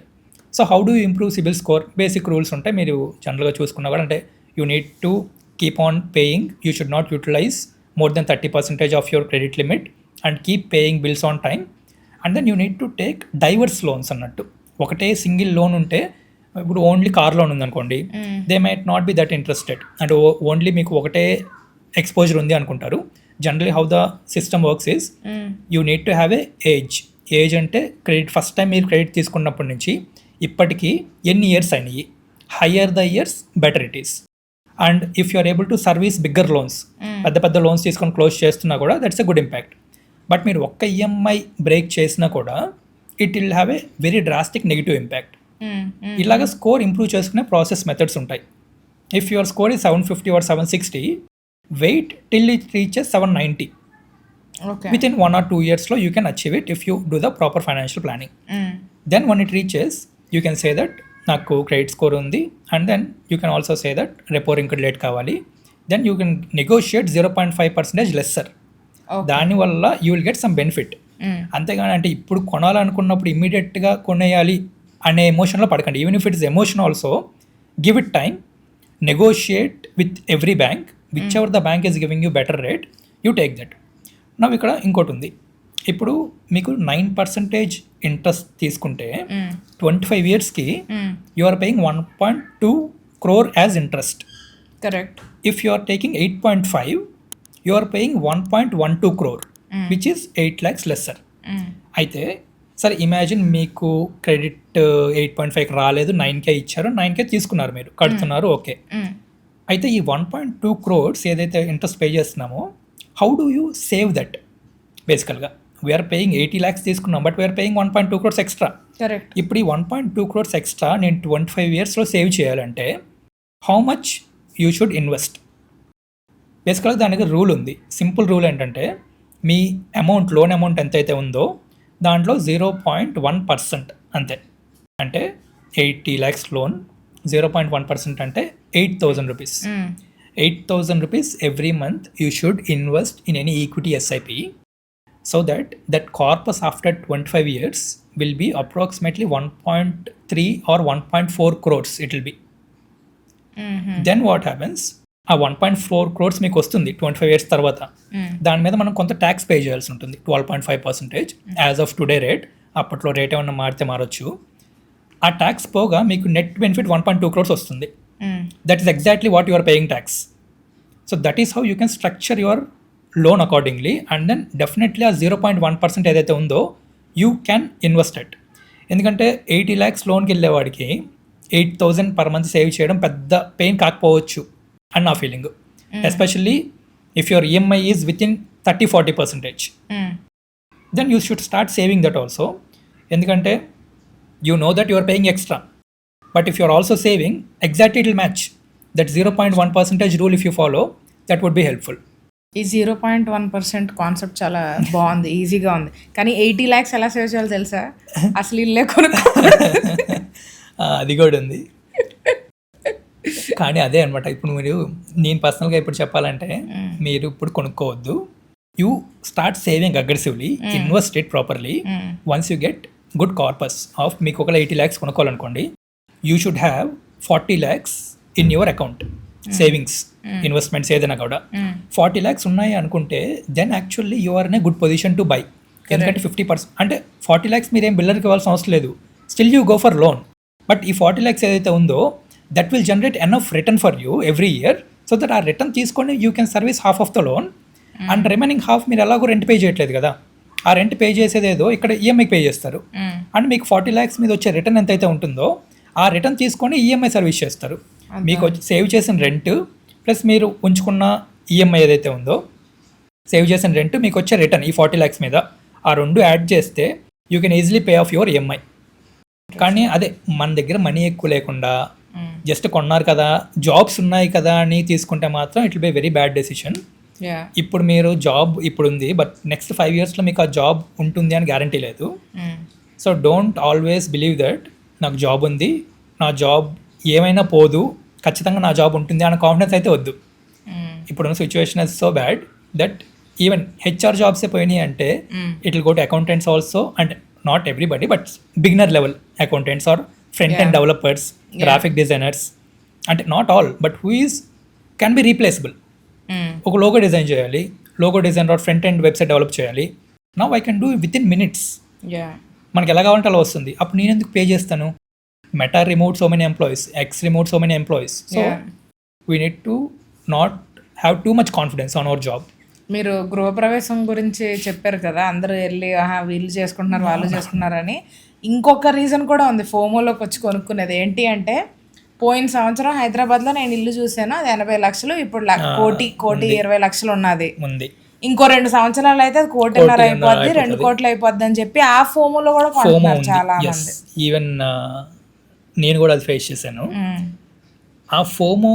So how do improve CIBIL score? బేసిక్ రూల్స్ ఉంటాయి, మీరు జనరల్గా చూసుకున్నా కూడా. అంటే you need to keep on paying, you should not utilise more than 30% of your credit limit and keep paying bills on time. And then you need to take diverse loans అన్నట్టు. ఒకటే single loan ఉంటే, ఇప్పుడు only car loan ఉందనుకోండి, they might not be that interested and only మీకు ఒకటే exposure ఉంది అనుకుంటారు. Generally how the system works is you need to have a age అంటే క్రెడిట్ ఫస్ట్ టైం మీరు క్రెడిట్ తీసుకున్నప్పటి నుంచి ఇప్పటికీ ఎన్ని ఇయర్స్ అయినాయి, higher the years better it is. And if you are able to service bigger loans, పెద్ద పెద్ద loans తీసుకొని క్లోజ్ చేస్తున్నా కూడా that's a good impact. But మీరు ఒక్క ఈఎంఐ బ్రేక్ చేసినా కూడా it will have a very drastic negative impact. ఇలాగ స్కోర్ ఇంప్రూవ్ చేసుకునే ప్రాసెస్ మెథడ్స్ ఉంటాయి. If your score is 750 or 760, wait till it reaches 790. Within 1 or 2 yearsలో you can achieve it if you do the proper financial planning. Then one it reaches you can say that నాకు credit score ఉంది, and then you can also say that repo linked rate కావాలి. Then you can negotiate 0.5% lesser. దానివల్ల you will get some benefit. అంతేగాని అంటే ఇప్పుడు కొనాలనుకున్నప్పుడు ఇమ్మీడియట్గా కొనేయాలి అనే ఎమోషన్లో పడకండి. Even if it is emotion also, give it time, negotiate with every bank, whichever the bank is giving you better rate, you take that. నవ్వు ఇక్కడ ఇంకోటి ఉంది. ఇప్పుడు మీకు 9% ఇంట్రెస్ట్ తీసుకుంటే 25 yearsకి you are paying 1.2 crore as interest. Correct. If you are taking 8.5, you are paying 1.12 crore, which is 8 lakhs lesser. అయితే సరే ఇమాజిన్ మీకు క్రెడిట్ 8.5 రాలేదు, 9K ఇచ్చారు, 9K తీసుకున్నారు, మీరు కడుతున్నారు, ఓకే. అయితే ఈ 1.2 crores ఏదైతే ఇంట్రెస్ట్ పే చేస్తున్నామో, how do you save that? బేసికల్గా వీఆర్ పేయింగ్ 80 lakhs తీసుకున్నాం, but we're paying 1.2 crores extra. Correct. ఇప్పుడు ఈ 1.2 crores ఎక్స్ట్రా నేను 25 yearsలో సేవ్ చేయాలంటే how much you should invest? బేసికల్గా దానికి రూల్ ఉంది. సింపుల్ రూల్ ఏంటంటే మీ అమౌంట్, లోన్ అమౌంట్ ఎంతైతే ఉందో దాంట్లో 0.1% అంతే. అంటే 80 lakhs లోన్, 0.1% అంటే 8,000 rupees. 8,000 rupees every month you should invest in any equity SIP, so that corpus after 25 years will be approximately 1.3 or 1.4 crores it will be. Then what happens? ఆ 1.4 crores మీకు వస్తుంది 25 years తర్వాత. దాని మీద మనం కొంత tax pay చేయాల్సి ఉంటుంది, 12.5% యాజ్ ఆఫ్ టుడే రేట్. అప్పట్లో రేట్ ఏమన్నా మారితే మారొచ్చు. ఆ ట్యాక్స్ పోగా మీకు నెట్ బెనిఫిట్ 1.2 crores వస్తుంది. That is exactly what you are paying tax. So that is how you can structure your loan accordingly. And then definitely ఆ 0.1% ఏదైతే ఉందో యూ క్యాన్ ఇన్వెస్ట్ ఇట్. ఎందుకంటే 80 lakhs లోన్కి వెళ్ళేవాడికి 8,000 per month సేవ్ చేయడం పెద్ద pain కాకపోవచ్చు అని నా feeling. Especially if your EMI is within 30-40%, then you should start saving that also. ఎందుకంటే you know that you are paying extra, but if you are also saving, exactly it will match that 0.1% rule. If you follow, that would be helpful. ఈ 0.1% concept చాలా బాగుంది, ఈజీగా ఉంది. కానీ 80 lakhs ఎలా save చేయాలో తెలుసా? అసలు ఇల్లే కొనుక్కో. అది కూడా ఉంది. కానీ అదే అనమాట. ఇప్పుడు నేను పర్సనల్గా ఇప్పుడు చెప్పాలంటే మీరు ఇప్పుడు కొనుక్కోవద్దు. You start saving aggressively, invest it properly. Once you get good corpus of, మీకు ఒకవేళ 80 lakhs కొనుక్కోవాలనుకోండి, you should have 40 lakhs in your account, savings, investments ఏదైనా కూడా. 40 lakhs ఉన్నాయి అనుకుంటే then actually you are in a good position to buy. ఎందుకంటే 50% అంటే 40 lakhs మీరేం బిల్లర్కి ఇవ్వాల్సిన అవసరం లేదు. Still you go for loan. But ఈ 40 lakhs ఏదైతే ఉందో that will generate enough return for you every year, so that ఆ రిటర్న్ తీసుకొని you can service half of the loan. And remaining half మీరు ఎలాగో రెంట్ పే చేయట్లేదు కదా, ఆ రెంట్ పే చేసేదేదో ఇక్కడ ఈఎంఐకి పే చేస్తారు. అండ్ మీకు 40 lakhs మీద వచ్చే రిటర్న్ ఎంతైతే ఉంటుందో ఆ రిటర్న్ తీసుకొని ఈఎంఐ సర్వీస్ చేస్తారు. మీకు సేవ్ చేసిన రెంట్ ప్లస్ మీరు ఉంచుకున్న ఈఎంఐ ఏదైతే ఉందో, సేవ్ చేసిన రెంట్, మీకు వచ్చే రిటర్న్ ఈ 40 lakhs మీద, ఆ రెండు యాడ్ చేస్తే you can easily pay of your EMI. కానీ అదే మన దగ్గర మనీ ఎక్కువ లేకుండా జస్ట్ కొన్నారు కదా, జాబ్స్ ఉన్నాయి కదా అని తీసుకుంటే మాత్రం it will be very bad decision. ఇప్పుడు మీరు జాబ్ ఇప్పుడు ఉంది, బట్ నెక్స్ట్ 5 yearsలో మీకు ఆ జాబ్ ఉంటుంది అని గ్యారంటీ లేదు. So don't always believe that నాకు జాబ్ ఉంది, నా జాబ్ ఏమైనా పోదు, ఖచ్చితంగా నా జాబ్ ఉంటుంది అన్న కాన్ఫిడెన్స్ అయితే వద్దు. ఇప్పుడున్న situation is so bad that even HR జాబ్సే పోయినాయి అంటే it will go to accountants also. And not everybody, but beginner level accountants are front end developers, graphic designers, అంటే not all, but who is can be replaceable. ఒక logo design చేయాలి, logo design or front end website develop చేయాలి. Now I can do within minutes. మనకి ఎలా కావాలంటే అలా వస్తుంది. అప్పుడు నేను ఎందుకు పే చేస్తాను? Meta remote so many employees, X remote so many employees. So we need to not have too much confidence on our job. మీరు గృహప్రవేశం గురించి చెప్పారు కదా, అందరూ వెళ్ళి వీళ్ళు చేసుకుంటున్నారు వాళ్ళు చేసుకున్నారని. ఇంకొక రీజన్ కూడా ఉంది ఫోమోలోకి వచ్చి కొనుక్కునేది. ఏంటి అంటే, పోయిన సంవత్సరం హైదరాబాద్లో నేను ఇల్లు చూసాను, అది 80 లక్షలు, ఇప్పుడు కోటి 20 లక్షలు ఉన్నది. ఇంకో 2 సంవత్సరాలు అయితే అది 1.5 అయిపోద్ది, 2 కోట్లు అయిపోద్ది అని చెప్పి ఆ ఫోమోలో కూడా కొంటున్నారు చాలా మంది. ఈవెన్ నేను కూడా అది ఫేస్ చేశాను. ఆ FOMO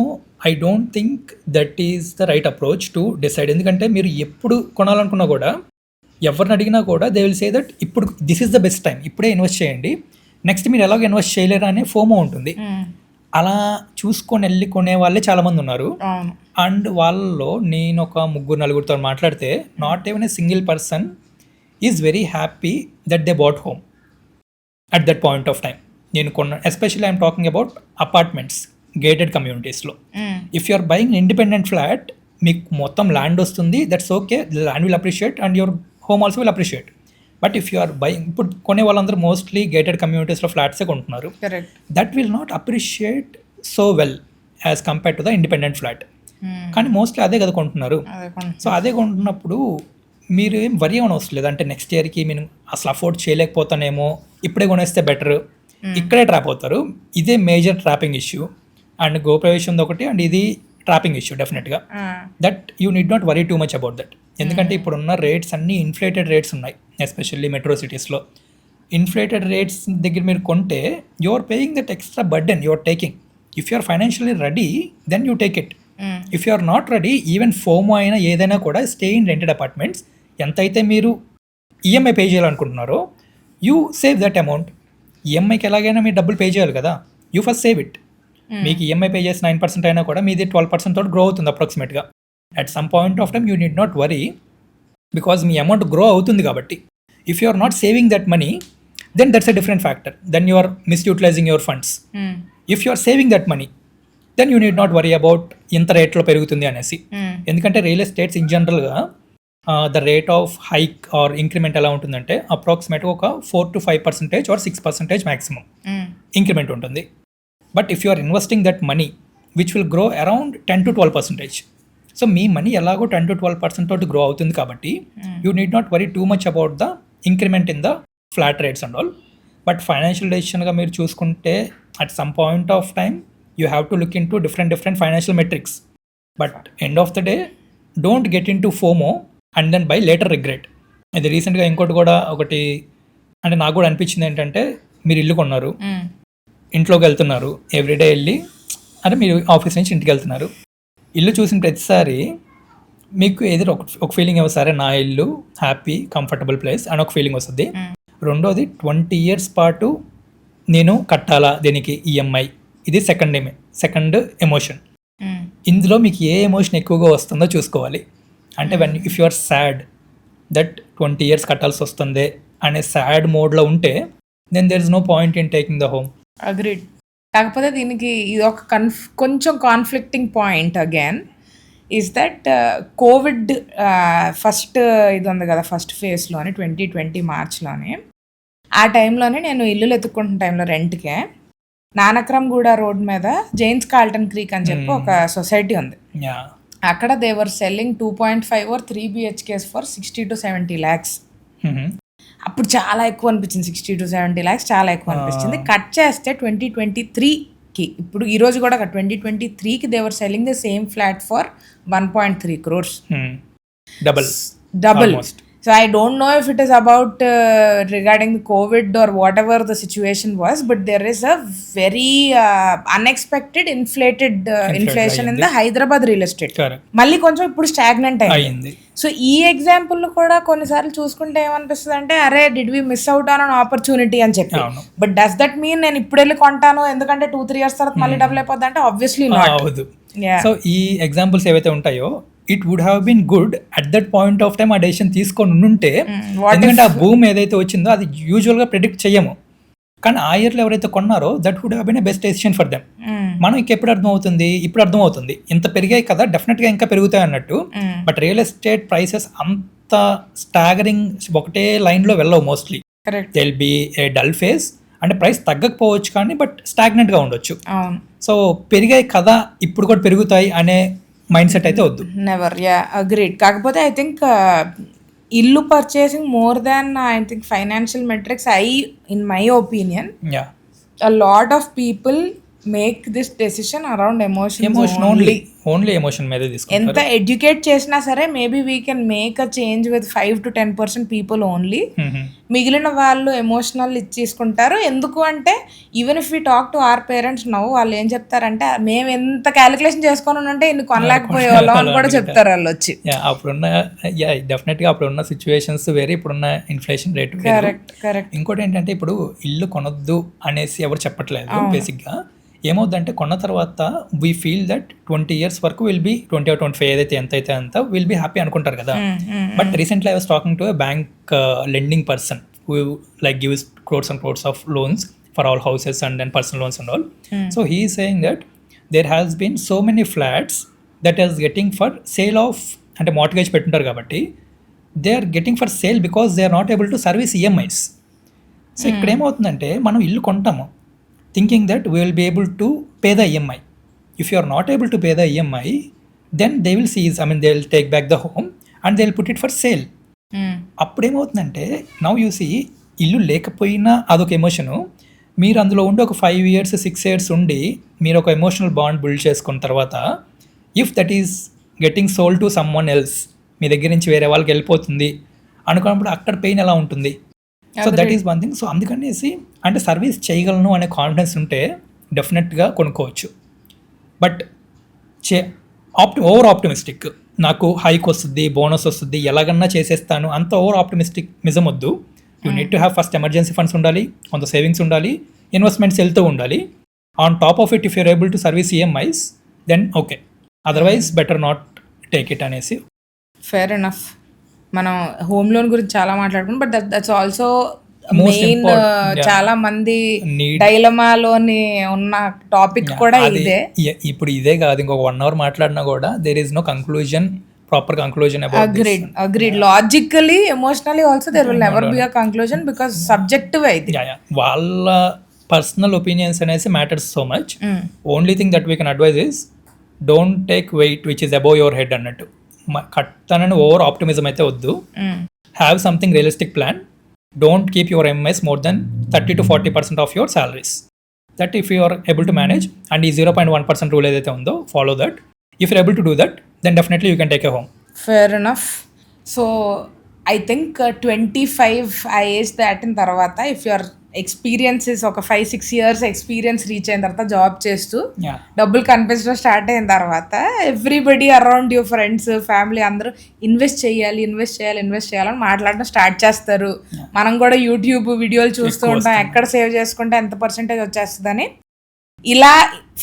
I don't think that is the right approach to decide. ఎందుకంటే మీరు ఎప్పుడు కొనాలనుకున్నా కూడా, ఎవరిని అడిగినా కూడా దే విల్ సే దట్ ఇప్పుడు this is the best time, ఇప్పుడే ఇన్వెస్ట్ చేయండి, నెక్స్ట్ మీరు ఎలాగో ఇన్వెస్ట్ చేయలేరు అనే ఫోమో ఉంటుంది. అలా చూసుకొని వెళ్ళి కొనే వాళ్ళే చాలామంది ఉన్నారు. అండ్ వాళ్ళలో నేను ఒక 3-4 మాట్లాడితే, not even a single person is very happy that they bought home at that point of time. నేను కొన్న, especially I'm talking about apartments, gated కమ్యూనిటీస్లో. If you are buying independent flat, మీకు మొత్తం ల్యాండ్ వస్తుంది, that's okay, land will appreciate and your home also will appreciate. But if you are buying, ఇప్పుడు కొనే వాళ్ళందరూ mostly gated కమ్యూనిటీస్లో ఫ్లాట్సే కొంటున్నారు. That will not appreciate so well as compared to the independent flat. కానీ mostly అదే కదా కొంటున్నారు. సో అదే కొంటున్నప్పుడు మీరు ఏం వరి అవ్వడం అవసరం లేదు. అంటే నెక్స్ట్ ఇయర్కి నేను అసలు అఫోర్డ్ చేయలేకపోతానేమో, ఇప్పుడే కొనేస్తే బెటర్, ఇక్కడే ట్రాప్ అవుతారు. ఇదే మేజర్ ట్రాపింగ్ ఇష్యూ. అండ్ గృహప్రవేశం ఒకటి, అండ్ ఇది ట్రాపింగ్ ఇష్యూ డెఫినెట్గా. That you need not worry too much about that. ఎందుకంటే ఇప్పుడున్న రేట్స్ అన్నీ ఇన్ఫ్లేటెడ్ రేట్స్ ఉన్నాయి, ఎస్పెషల్లీ మెట్రో సిటీస్లో. ఇన్ఫ్లేటెడ్ రేట్స్ దగ్గర మీరు కొంటే you are paying that extra burden you are taking. If you are financially ready, then you take it. If you are not ready, even FOMO అయినా ఏదైనా కూడా, stay in rented apartments. ఎంతైతే మీరు EMI pay చేయాలనుకుంటున్నారో, you save that amount. ఈఎంఐకి ఎలాగైనా మీరు డబ్బులు పే చేయాలి కదా, యూ ఫస్ట్ సేవ్ ఇట్. మీకు ఈఎంఐ పే చేసి 9% అయినా కూడా మీది 12% తోటి గ్రో అవుతుంది అప్రాక్సిమేట్గా. At some point of time you need not worry, because మీ అమౌంట్ గ్రో అవుతుంది కాబట్టి. If you are not saving that money, then that's a different factor. Then you are misutilising your funds. If you are saving that money, then you need not worry about ఇంత రేట్లో పెరుగుతుంది అనేసి. ఎందుకంటే real estates in జనరల్గా the rate of hike or increment ఎలా ఉంటుందంటే, అప్రాక్సిమేట్గా ఒక 4 to 5% ఆర్ 6% మ్యాక్సిమం ఇంక్రిమెంట్ ఉంటుంది. But if you are investing that money which will grow around 10 to 12%. So మీ మనీ ఎలాగో 10 to 12% తోటి గ్రో అవుతుంది కాబట్టి you need not worry too much about the increment in the flat rates and all. But financial డెసిషన్గా మీరు చూసుకుంటే, at some point of time you have to look into different financial metrics. But end of the day, don't get in to FOMO and then buy later regret. ఇది రీసెంట్గా ఇంకోటి కూడా ఒకటి, అంటే నాకు కూడా అనిపించింది ఏంటంటే, మీరు ఇల్లు కొన్నారు, ఇంట్లోకి వెళ్తున్నారు, ఎవ్రీడే వెళ్ళి, అంటే మీరు ఆఫీస్ నుంచి ఇంటికి వెళ్తున్నారు, ఇల్లు చూసిన ప్రతిసారి మీకు ఏదో ఒక ఫీలింగ్ ఏమో, సరే నా ఇల్లు హ్యాపీ కంఫర్టబుల్ ప్లేస్ అని ఒక ఫీలింగ్ వస్తుంది. రెండోది, 20 years పాటు నేను కట్టాలా దీనికి ఈఎంఐ, ఇది సెకండ్ ఎమోషన్. ఇందులో మీకు ఏ ఎమోషన్ ఎక్కువగా వస్తుందో చూసుకోవాలి. అంటే if you are sad that 20 years కట్టాల్సి వస్తుంది అనే సాడ్ మోడ్లో ఉంటే, then there is no point in taking the home. Agreed. కాకపోతే దీనికి ఇది ఒక కొంచెం conflicting point again is that COVID first ఇది ఉంది కదా, ఫస్ట్ ఫేజ్లోని 2020 మార్చ్లోనే, ఆ టైంలోనే నేను ఇల్లులు ఎత్తుక్కుంటున్న టైంలో రెంట్కే నానక్రమ్గూడ రోడ్ మీద జైన్స్ కాల్టన్ క్రీక్ అని చెప్పి ఒక సొసైటీ ఉంది. అక్కడ they're selling 2.5 or 3 BHKs for 60 to 70 lakhs. అప్పుడు చాలా ఎక్కువ అనిపించింది, 60 to 70 lakhs చాలా ఎక్కువ అనిపించింది. కట్ చేస్తే 2023కి, ఇప్పుడు ఈ రోజు కూడా 2023కి they're selling the same flat for 1.3 crores. Double. So I don't know if it is about regarding the COVID or whatever the situation was, but there is a very unexpected inflation in the Hyderabad real estate. మళ్ళీ కొంచెం ఇప్పుడు stagnant అయింది. So ఈ example కూడా కొన్నిసార్లు చూసుకుంటే ఏమనిపిస్తుంది అంటే, అరే did we miss out on an opportunity అని చెప్పి. బట్ డస్ దట్ మీన్ నేను ఇప్పుడు వెళ్ళి కొంటాను ఎందుకంటే 2-3 years తర్వాత మళ్ళీ డబుల్ అయిపోద్ది అంటే ఆబ్వియస్లీ నాట్. సో ఈ ఎగ్జాంపుల్స్ ఏవైతే ఉంటాయో, it would have been good at that point of time ఆ డెసిషన్ తీసుకొని ఉంటే, ఎందుకంటే ఆ భూమి ఏదైతే వచ్చిందో అది యూజువల్గా ప్రెడిక్ట్ చేయము. కానీ ఆ ఇయర్లో ఎవరైతే కొన్నారో that would have been a best decision for them. మనకి ఎప్పుడు అర్థమవుతుంది, ఇప్పుడు అర్థమవుతుంది ఇంత పెరిగాయి కదా, డెఫినెట్గా ఇంకా పెరుగుతాయి అన్నట్టు. బట్ రియల్ ఎస్టేట్ ప్రైసెస్ అంత స్టాగరింగ్ ఒకటే లైన్లో వెళ్ళవు. మోస్ట్లీ దెల్ బి ఏ డల్ ఫేజ్, అంటే ప్రైస్ తగ్గకపోవచ్చు కానీ బట్ స్టాగ్నెంట్గా ఉండొచ్చు. సో పెరిగాయి కదా ఇప్పుడు కూడా పెరుగుతాయి అనే మైండ్ సెట్ అయితే వద్దు. Never, yeah, agreed. కాకపోతే ఐ థింక్ ఇల్లు purchasing more than I think financial metrics, in my opinion yeah, a lot of people make this decision around emotions emotion only. Only emotion మీదే ఎంత తీసుకుంటారు. Educate చేసినా సరే maybe we can make a change with 5 to 10% people only. మిగిలిన వాళ్ళు emotional ఇచ్చేసుకుంటారు. ఎందుకు అంటే even if we talk to our parents now, వాళ్ళు ఏం చెప్తారంటే మేము ఎంత క్యాలిక్యులేషన్ చేసుకొని ఉంటే ఇన్ని కొనలేకపోయే వాళ్ళం అని కూడా చెప్తారు వాళ్ళు వచ్చి. అప్పుడున్న డెఫినెట్గా అప్పుడున్న సిచ్యువేషన్స్ వేరే, ఇప్పుడున్న ఇన్ఫ్లేషన్ రేట్ వేరే. Correct correct. ఇంకోటి ఏంటంటే ఇప్పుడు ఇల్లు కొనొద్దు అనేసి ఎవరు చెప్పట్లేదు. బేసిక్గా ఏమవుద్దంటే కొన్న తర్వాత వీ ఫీల్ దట్ 20 years వరకు విల్ బీ 20 or 25 ఏదైతే ఎంత అయితే అంత విల్ బీ హ్యాపీ అనుకుంటారు కదా. But recently I was talking to a bank lending person who like gives crores and crores of loans for all houses and then personal loans and all. So he is saying that there has been so many flats that is getting for sale of, అంటే mortgage పెట్టుంటారు కాబట్టి they are getting for sale because they are not able to service EMIs. So ఇక్కడ ఏమవుతుందంటే మనం ఇల్లు కొంటాము thinking that we will be able to pay the EMI. If you are not able to pay the EMI, then they will seize, I mean they will take back the home and they will put it for sale. అప్పుడు ఏమవుతుందంటే now you see, ఇల్లు లేకపోయినా అదొక emotion, మీరు అందులో ఉండి ఒక 5 years 6 years ఉండి మీరు ఒక ఎమోషనల్ బాండ్ బిల్డ్ చేసుకున్న తర్వాత if that is getting sold to someone else, మీ దగ్గర నుంచి వేరే వాళ్ళకి వెళ్ళిపోతుంది అనుకున్నప్పుడు అక్కడ పెయిన్ ఎలా ఉంటుంది? So that is one thing. So అందుకనేసి అంటే సర్వీస్ చేయగలను అనే కాన్ఫిడెన్స్ ఉంటే డెఫినెట్గా కొనుక్కోవచ్చు. బట్ ఓవర్ ఆప్టిమిస్టిక్, నాకు హైక్ వస్తుంది, బోనస్ వస్తుంది, ఎలాగన్నా చేసేస్తాను, అంత ఓవర్ ఆప్టిమిస్టిక్ నిజం వద్దు. You need to have first emergency funds ఉండాలి, కొంత సేవింగ్స్ ఉండాలి, ఇన్వెస్ట్మెంట్స్ వెళ్తూ ఉండాలి. On top of it if you're able to service EMIs then okay, otherwise better not take it అనేసి. Fair enough. మనం హోమ్ లోన్ గురించి చాలా మాట్లాడుకున్నాం, but that's also Most main. important, yeah. చాలా మంది Need. డైలమాలోని ఉన్న టాపిక్ కూడా ఇదే. ఇప్పుడు ఇదే కాదు, ఇంకొక 1 hour మాట్లాడినా కూడా there is no conclusion, proper conclusion about this. Agreed. Logically, emotionally also there will never be a conclusion because subjective అయితే. వాళ్ళ పర్సనల్ ఒపీనియన్స్ అనేసి matters so much. Only thing that we can advise is don't take weight which is above your head అన్నట్టు. కట్టనని over optimism అయితే వద్దు. Have something realistic plan. Don't keep your MIs more than 30 to 40% of your salaries. That if you are able to manage, and ఈ 0.1% rule ఏదైతే ఉందో follow that. If you're able to do that, then definitely you can take a home. Fair enough. So I think 25 ఆ age దాటిన తర్వాత if your experiences ఒక 5-6 years experience reach అయిన తర్వాత job చేస్తూ Yeah. డబ్బులు కనిపించడం స్టార్ట్ అయిన తర్వాత everybody around your friends, family అందరూ ఇన్వెస్ట్ చేయాలని మాట్లాడడం స్టార్ట్ చేస్తారు. మనం కూడా యూట్యూబ్ వీడియోలు చూస్తూ ఉంటాం, ఎక్కడ సేవ్ చేసుకుంటే ఎంత పర్సెంటేజ్ వచ్చేస్తుందని. ఇలా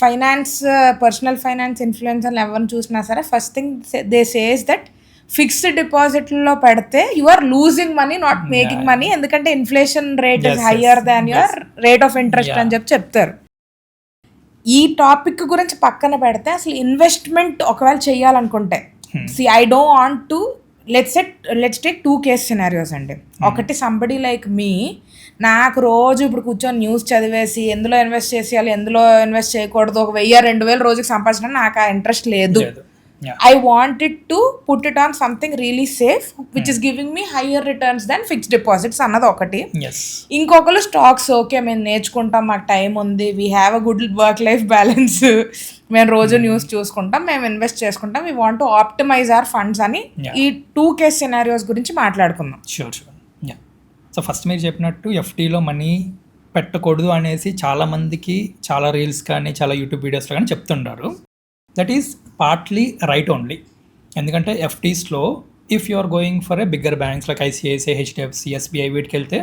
ఫైనాన్స్, పర్సనల్ ఫైనాన్స్ ఇన్ఫ్లుయెన్సర్లు ఎవరిని చూసినా సరే first thing they says that fixed డిపాజిట్లో పెడితే you are losing money, not making money, ఎందుకంటే inflation rate is higher than your rate of interest అని చెప్తారు. ఈ టాపిక్ గురించి పక్కన పెడితే అసలు ఇన్వెస్ట్మెంట్ ఒకవేళ చేయాలనుకుంటే, I don't want to let's take 2 case scenarios అండి. ఒకటి సంబడి లైక్ మీ, నాకు రోజు ఇప్పుడు కూర్చొని న్యూస్ చదివేసి ఎందులో ఇన్వెస్ట్ చేసేయాలి, ఎందులో ఇన్వెస్ట్ చేయకూడదు, ఒక 1000-2000 రోజుకి సంపాదించడం నాకు ఆ ఇంట్రెస్ట్ లేదు. I wanted to put it on something really safe which is giving me higher returns than fixed deposits అన్నది ఒకటి. ఇంకొకరు స్టాక్స్, ఓకే మేము నేర్చుకుంటాం, మాకు టైం ఉంది, we have a good work life balance, మేము రోజు న్యూస్ చూసుకుంటాం, మేము ఇన్వెస్ట్ చేసుకుంటాం, we want to optimise our funds అని ఈ 2 case scenarios గురించి మాట్లాడుకుందాం. షూర్. సో ఫస్ట్ మీరు చెప్పినట్టు FDలో మనీ పెట్టకూడదు అనేసి చాలామందికి చాలా రీల్స్ కానీ చాలా యూట్యూబ్ వీడియోస్లో కానీ చెప్తుంటారు. That is partly right only. ఎందుకంటే FDస్లో if you are going for a bigger banks like ICICI, HDFC, SBI వీటికి వెళ్తే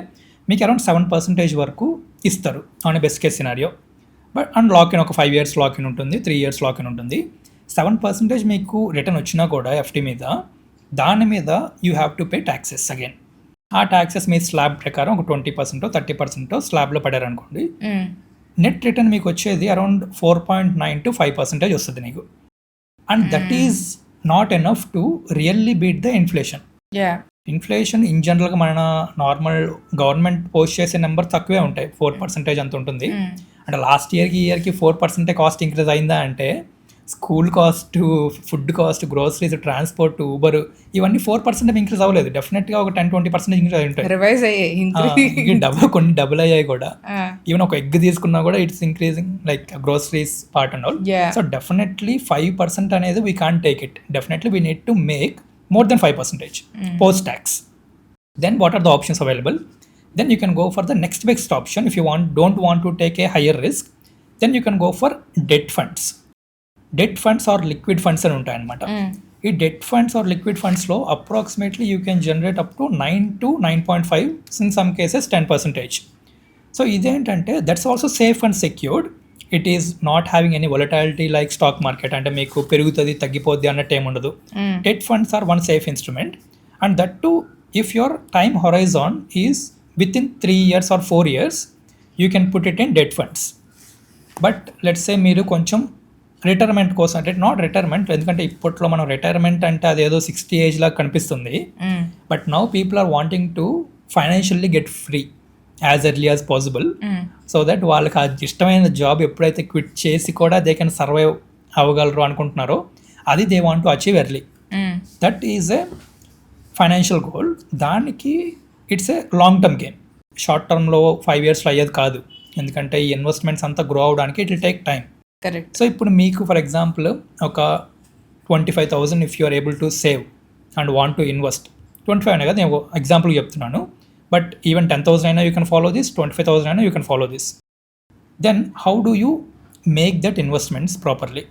మీకు అరౌండ్ 7% వరకు ఇస్తారు on best case scenario. But and lock-in ఒక 5 years లాక్-ఇన్ ఉంటుంది, 3 years లాక్-ఇన్ ఉంటుంది. 7% మీకు రిటర్న్ వచ్చినా కూడా FD మీద, దాని మీద you have to pay taxes again. ఆ ట్యాక్సెస్ మీ స్లాబ్ ప్రకారం ఒక 20% 30% స్లాబ్లో పడారనుకోండి, నెట్ రిటర్న్ మీకు వచ్చేది అరౌండ్ 4.9 to 5% వస్తుంది నీకు. And that is not enough to really beat the inflation. Inflation in జనరల్గా మన నార్మల్ గవర్నమెంట్ పోస్ట్ చేసే నెంబర్ తక్కువే ఉంటాయి, 4% అంత ఉంటుంది. అంటే లాస్ట్ ఇయర్కి 4% కాస్ట్ ఇంక్రీజ్ అయిందా అంటే school cost, food cost, groceries, transport, Uber ఇవన్నీ 4% ఇంక్రీజ్ అవ్వలేదు. డెఫినెట్గా ఒక 10-20% ఇంక్రీజ్ అయి ఉంటాయి. రివైజ్ అయ్యాయి కొన్ని డబుల్ అయ్యాయి కూడా. ఈవెన్ ఒక ఎగ్ తీసుకున్నా కూడా it's increasing like groceries part and all. So definitely 5% అనేది we can't take it. Definitely we need to make more than 5% post tax. Then what are the options available? Then you can go for the next best option. If you don't want to take a higher risk, then you can go for debt funds. Debt funds or liquid funds అని ఉంటాయి అన్నమాట. ఈ debt funds or liquid ఫండ్స్లో approximately you can generate up to 9 to 9.5, in some cases 10%. So ఇదేంటంటే that's also safe and secured. It is not having any volatility like stock market, అంటే మీకు పెరుగుతుంది తగ్గిపోద్ది అన్నట్టు ఏముండదు. Debt funds are one safe instrument, and that to if your time horizon is within 3 years or 4 years, you can put it in debt funds. But let's say మీరు కొంచెం retirement కోసం, అంటే నాట్ రిటైర్మెంట్, ఎందుకంటే ఇప్పట్లో మనం retirement అంటే అదేదో 60 age లాగా కనిపిస్తుంది. But now people are wanting to financially get free as early as possible, so that వాళ్ళకి ఆ ఇష్టమైన జాబ్ ఎప్పుడైతే క్విట్ చేసి కూడా దే కెన్ సర్వైవ్ అవ్వగలరు అనుకుంటున్నారో అది they want to achieve early. That is a financial goal. దానికి it's a long term game. Short టర్మ్లో 5 yearsలో అయ్యేది కాదు, ఎందుకంటే ఈ ఇన్వెస్ట్మెంట్స్ అంతా గ్రో అవడానికి it will take time. Correct. So ఇప్పుడు మీకు ఫర్ ఎగ్జాంపుల్ ఒక 25,000 if you are able to save and want to invest, 25 అనే కదా నేను ఎగ్జాంపుల్ చెప్తున్నాను, బట్ ఈవెన్ 10,000 అయినా యూ కెన్ ఫాలో దిస్, 25,000 అయినా you can follow this. Then how do you make that investments properly?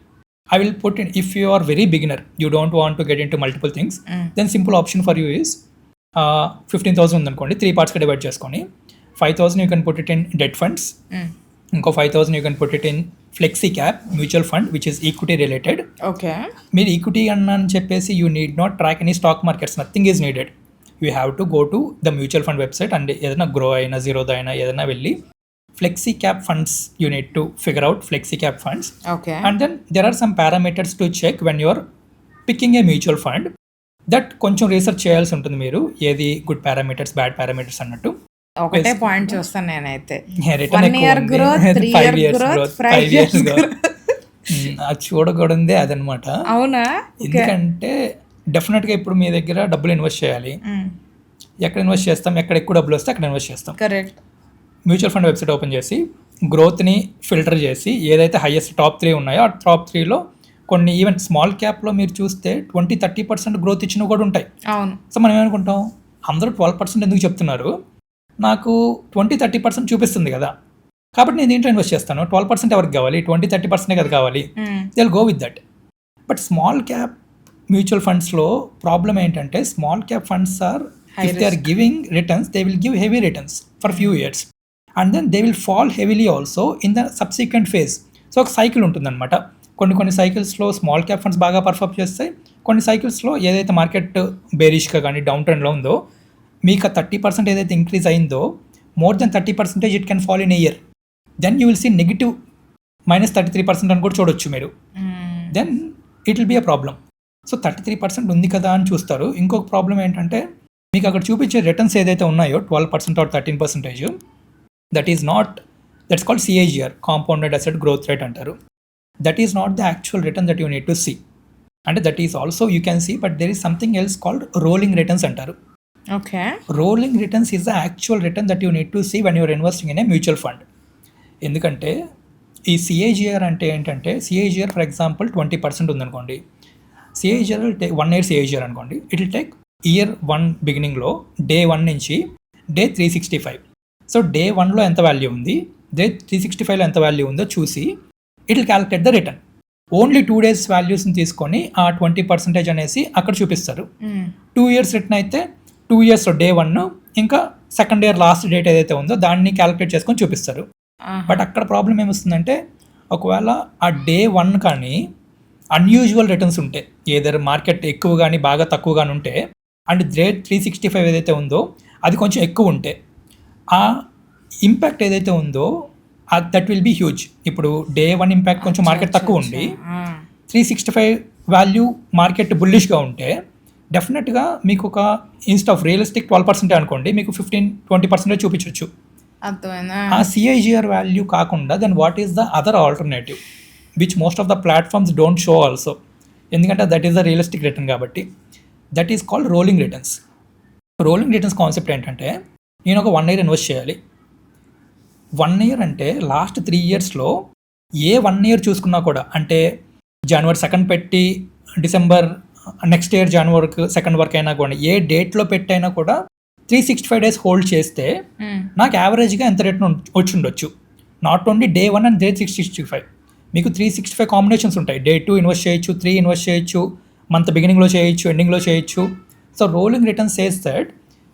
I will put in, if you are very beginner, you don't want to get into multiple things, then simple option for you is 15,000 ఉందనుకోండి, 3 partsగా divide చేసుకొని 5,000 you can put it in debt funds, ఇంకో 5,000 you can put it in flexi cap mutual fund which is equity related. Okay. మీరు equity అని చెప్పేసి you need not track any stock markets, nothing is needed. You have to go to the mutual fund website and ఏదైనా grow అయినా జీరోదా అయినా ఏదైనా వెళ్ళి flexi cap funds, you need to figure out flexi cap funds. Okay. And then there are some parameters to check when you are picking a mutual fund. That కొంచెం research చేయాల్సి ఉంటుంది మీరు, ఏది గుడ్ పారామీటర్స్ బ్యాడ్ పారామీటర్స్ అన్నట్టు. ఒకటే point చూస్తాను నేనైతే, return 1 year growth, 3 year growth, 5 years growth. అది చూడకూడదే అదనమాట. అవునా? ఎందుకంటే డెఫినెట్గా ఇప్పుడు మీ దగ్గర డబ్బులు ఇన్వెస్ట్ చేయాలి. ఎక్కడ ఇన్వెస్ట్ చేస్తాం, ఎక్కడ ఎక్కువ డబ్బులు వస్తే అక్కడ ఇన్వెస్ట్ చేస్తాం. Correct. Mutual fund website open చేసి గ్రోత్ని ఫిల్టర్ చేసి ఏదైతే హైయెస్ట్ టాప్ 3 ఉన్నాయో ఆ టాప్ 3లో కొన్ని ఈవెన్ స్మాల్ క్యాప్లో మీరు చూస్తే 20-30% గ్రోత్ ఇచ్చినవి కూడా ఉంటాయి. అవును. సో మనం ఏమనుకుంటాం, అందరూ 12% ఎందుకు చెప్తున్నారు, నాకు 20-30% చూపిస్తుంది కదా, కాబట్టి నేను దీంట్లో ఇన్వెస్ట్ చేస్తాను. 12% ఎవరికి కావాలి, 20-30% కదా కావాలి, they will go with that. But small cap mutual ఫండ్స్లో ప్రాబ్లం ఏంటంటే, small cap funds are if they are giving returns, they will give heavy returns for few years and then they will fall heavily also in the subsequent phase. So ఒక cycle ఉంటుందన్నమాట. కొన్ని సైకిల్స్లో small cap funds బాగా perform చేస్తాయి, కొన్ని సైకిల్స్లో ఏదైతే market బేరిష్గా కానీ down ట్రెండ్లో ఉందో, మీకు 30% ఏదైతే ఇంక్రీజ్ అయిందో, more than 30% it can fall in a year. Then you will see negative -33% అని కూడా చూడొచ్చు మీరు. Then it will be a problem. So 33% ఉంది కదా అని చూస్తారు. ఇంకొక ప్రాబ్లం ఏంటంటే, మీకు అక్కడ చూపించే రిటర్న్స్ ఏదైతే ఉన్నాయో 12% or 13%, that's called CAGR, compounded asset growth rate అంటారు. That is not the actual return that you need to see. And that is also you can see, but there is something else called rolling returns అంటారు. Okay. Rolling returns is the actual return that you need to see when you are investing in a mutual fund. ఎందుకంటే ఈ CAGR అంటే ఏంటంటే, CAGR for example 20% ఉందనుకోండి, CAGR will take 1 year CAGR అనుకోండి, it will take year 1 బిగినింగ్లో day 1 నుంచి day 365. So day 1లో ఎంత value ఉంది, డే 365లో ఎంత వాల్యూ ఉందో చూసి it will calculate the return. Only 2 days వాల్యూస్ని తీసుకొని ఆ 20% అనేసి అక్కడ చూపిస్తారు. 2 years రిటర్న్ అయితే 2 yearsలో డే 1 ఇంకా సెకండ్ ఇయర్ లాస్ట్ డేట్ ఏదైతే ఉందో దాన్ని క్యాలిక్యులేట్ చేసుకొని చూపిస్తారు. బట్ అక్కడ ప్రాబ్లం ఏమొస్తుందంటే, ఒకవేళ ఆ డే 1 కానీ అన్యూజువల్ రిటర్న్స్ ఉంటే, ఏదైనా మార్కెట్ ఎక్కువ కానీ బాగా తక్కువ కానీ ఉంటే, అండ్ డే 365 ఏదైతే ఉందో అది కొంచెం ఎక్కువ ఉంటే, ఆ ఇంపాక్ట్ ఏదైతే ఉందో దట్ విల్ బీ హ్యూజ్. ఇప్పుడు డే 1 ఇంపాక్ట్ కొంచెం మార్కెట్ తక్కువ ఉండి 365 వాల్యూ మార్కెట్ బుల్లిష్గా ఉంటే, డెఫినెట్గా మీకు ఒక ఇన్స్టెడ్ ఆఫ్ రియలిస్టిక్ 12% అనుకోండి, మీకు 15-20% చూపించవచ్చు. ఆ CAGR వాల్యూ కాకుండా then what is the other alternative? Which most of the platforms don't show also, ఎందుకంటే that is the realistic return కాబట్టి. That is called rolling returns. Rolling returns concept ఏంటంటే, నేను ఒక 1 year ఇన్వెస్ట్ చేయాలి. 1 year అంటే last 3 yearsలో ఏ 1 year చూసుకున్నా కూడా, అంటే January 2nd పెట్టి December next year January 2nd వరకు అయినా కూడా, ఏ డేట్లో పెట్టైనా కూడా 365 days హోల్డ్ చేస్తే నాకు యావరేజ్గా ఎంత రిటర్న్ వచ్చి ఉండొచ్చు. Not only day 1 and day 365. మీకు 365 కాంబినేషన్స్ ఉంటాయి. డే 2 ఇన్వెస్ట్ చేయొచ్చు, 3 ఇన్వెస్ట్ చేయొచ్చు, మంత్ బిగినింగ్లో చేయొచ్చు, ఎండింగ్లో చేయొచ్చు. So rolling return says that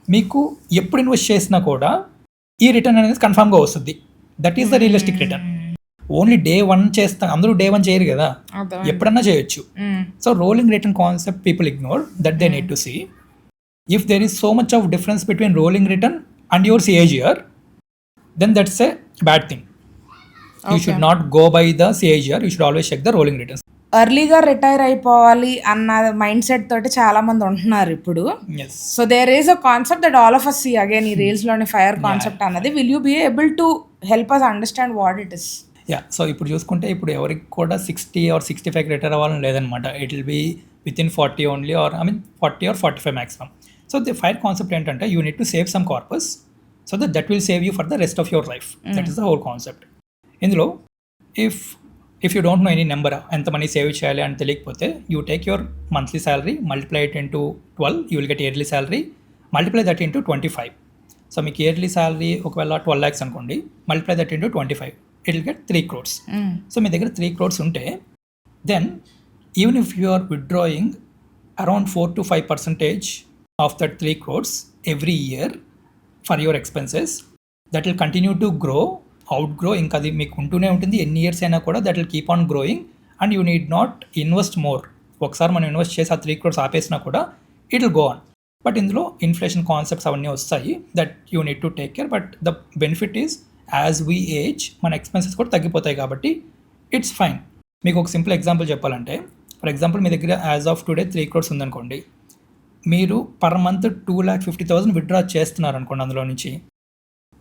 మీకు ఎప్పుడు ఇన్వెస్ట్ చేసినా కూడా ఈ రిటర్న్ అనేది కన్ఫామ్గా వస్తుంది. That is the realistic return. Only day 1 చేస్తాం, అందరూ డే 1 చేయరు కదా, ఎప్పుడన్నా చేయొచ్చు. So rolling return concept people ignore, that they need to see. If there is so much of difference between rolling return and your CAGR, then that's a bad thing. You should not go by the CAGR, you should always check the rolling returns. ఎర్లీగా retire అయిపోవాలి అన్న mind set తోటి చాలా మంది ఉంటున్నారు ఇప్పుడు. So there is a concept that all of us see again, ఈ reels లోని ఫైర్ కాన్సెప్ట్ అన్నది. Will you be able to help us understand what it is? So ఇప్పుడు చూసుకుంటే, ఇప్పుడు ఎవరికి కూడా 60 or 65 రిటైర్ అవ్వాలని లేదనమాట. It will be within 40 only, or 40 or 45 maximum. So the FIRE concept ఏంటంటే, you need to save some corpus so that will save you for the rest of your life. That is the whole concept. ఇందులో if you don't know any number, ఎంత money save చేయాలి అని తెలియకపోతే, you take your monthly salary, multiply it into 12, you will get yearly salary, multiply that into 25. So మీకు yearly salary ఒకవేళ 12 lakhs అనుకోండి, multiply that into 25, it will get 3 crores. So మీ దగ్గర 3 crores ఉంటే, then even if you are withdrawing around 4 to 5% of that 3 crores every year for your expenses, that will continue to grow, outgrow. ఇంకా అది మీకు ఉంటూనే ఉంటుంది ఎన్ని years అయినా కూడా, that will keep on growing and you need not invest more. ఒకసారి మనం ఇన్వెస్ట్ చేసి ఆ 3 crores ఆపేసినా కూడా it will go on. But ఇందులో ఇన్ఫ్లేషన్ కాన్సెప్ట్స్ అవన్నీ వస్తాయి, that you need to take care. But the benefit is as we age మన expenses కూడా తగ్గిపోతాయి కాబట్టి ఇట్స్ ఫైన్. మీకు ఒక సింపుల్ ఎగ్జాంపుల్ చెప్పాలంటే, ఫర్ ఎగ్జాంపుల్ మీ దగ్గర యాజ్ ఆఫ్ టుడే 3 crores ఉందనుకోండి, మీరు పర్ మంత్ 2,50,000 విత్డ్రా చేస్తున్నారు అనుకోండి. అందులో నుంచి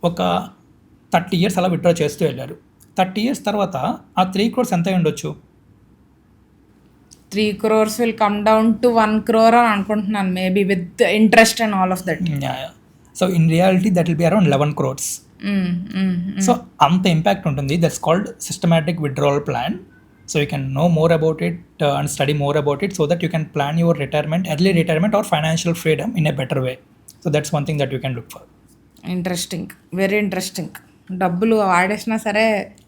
ఒక 30 years అలా విత్డ్రా చేస్తూ వెళ్ళారు. 30 years తర్వాత ఆ 3 crores ఎంత అయి ఉండొచ్చు? 3 crores will come down to 1 crore అని అనుకుంటున్నాను, maybe with interest and all of that. So in reality that will be around 11 crores. సో అంత ఇంపాక్ట్ ఉంటుంది. That's called systematic withdrawal plan. So you can know more about it and study more about it, so that you can plan your retirement, early retirement or financial freedom in a better way. So that's one thing that you can look for. Interesting, very interesting. డబ్బులు వాడేసినా సరే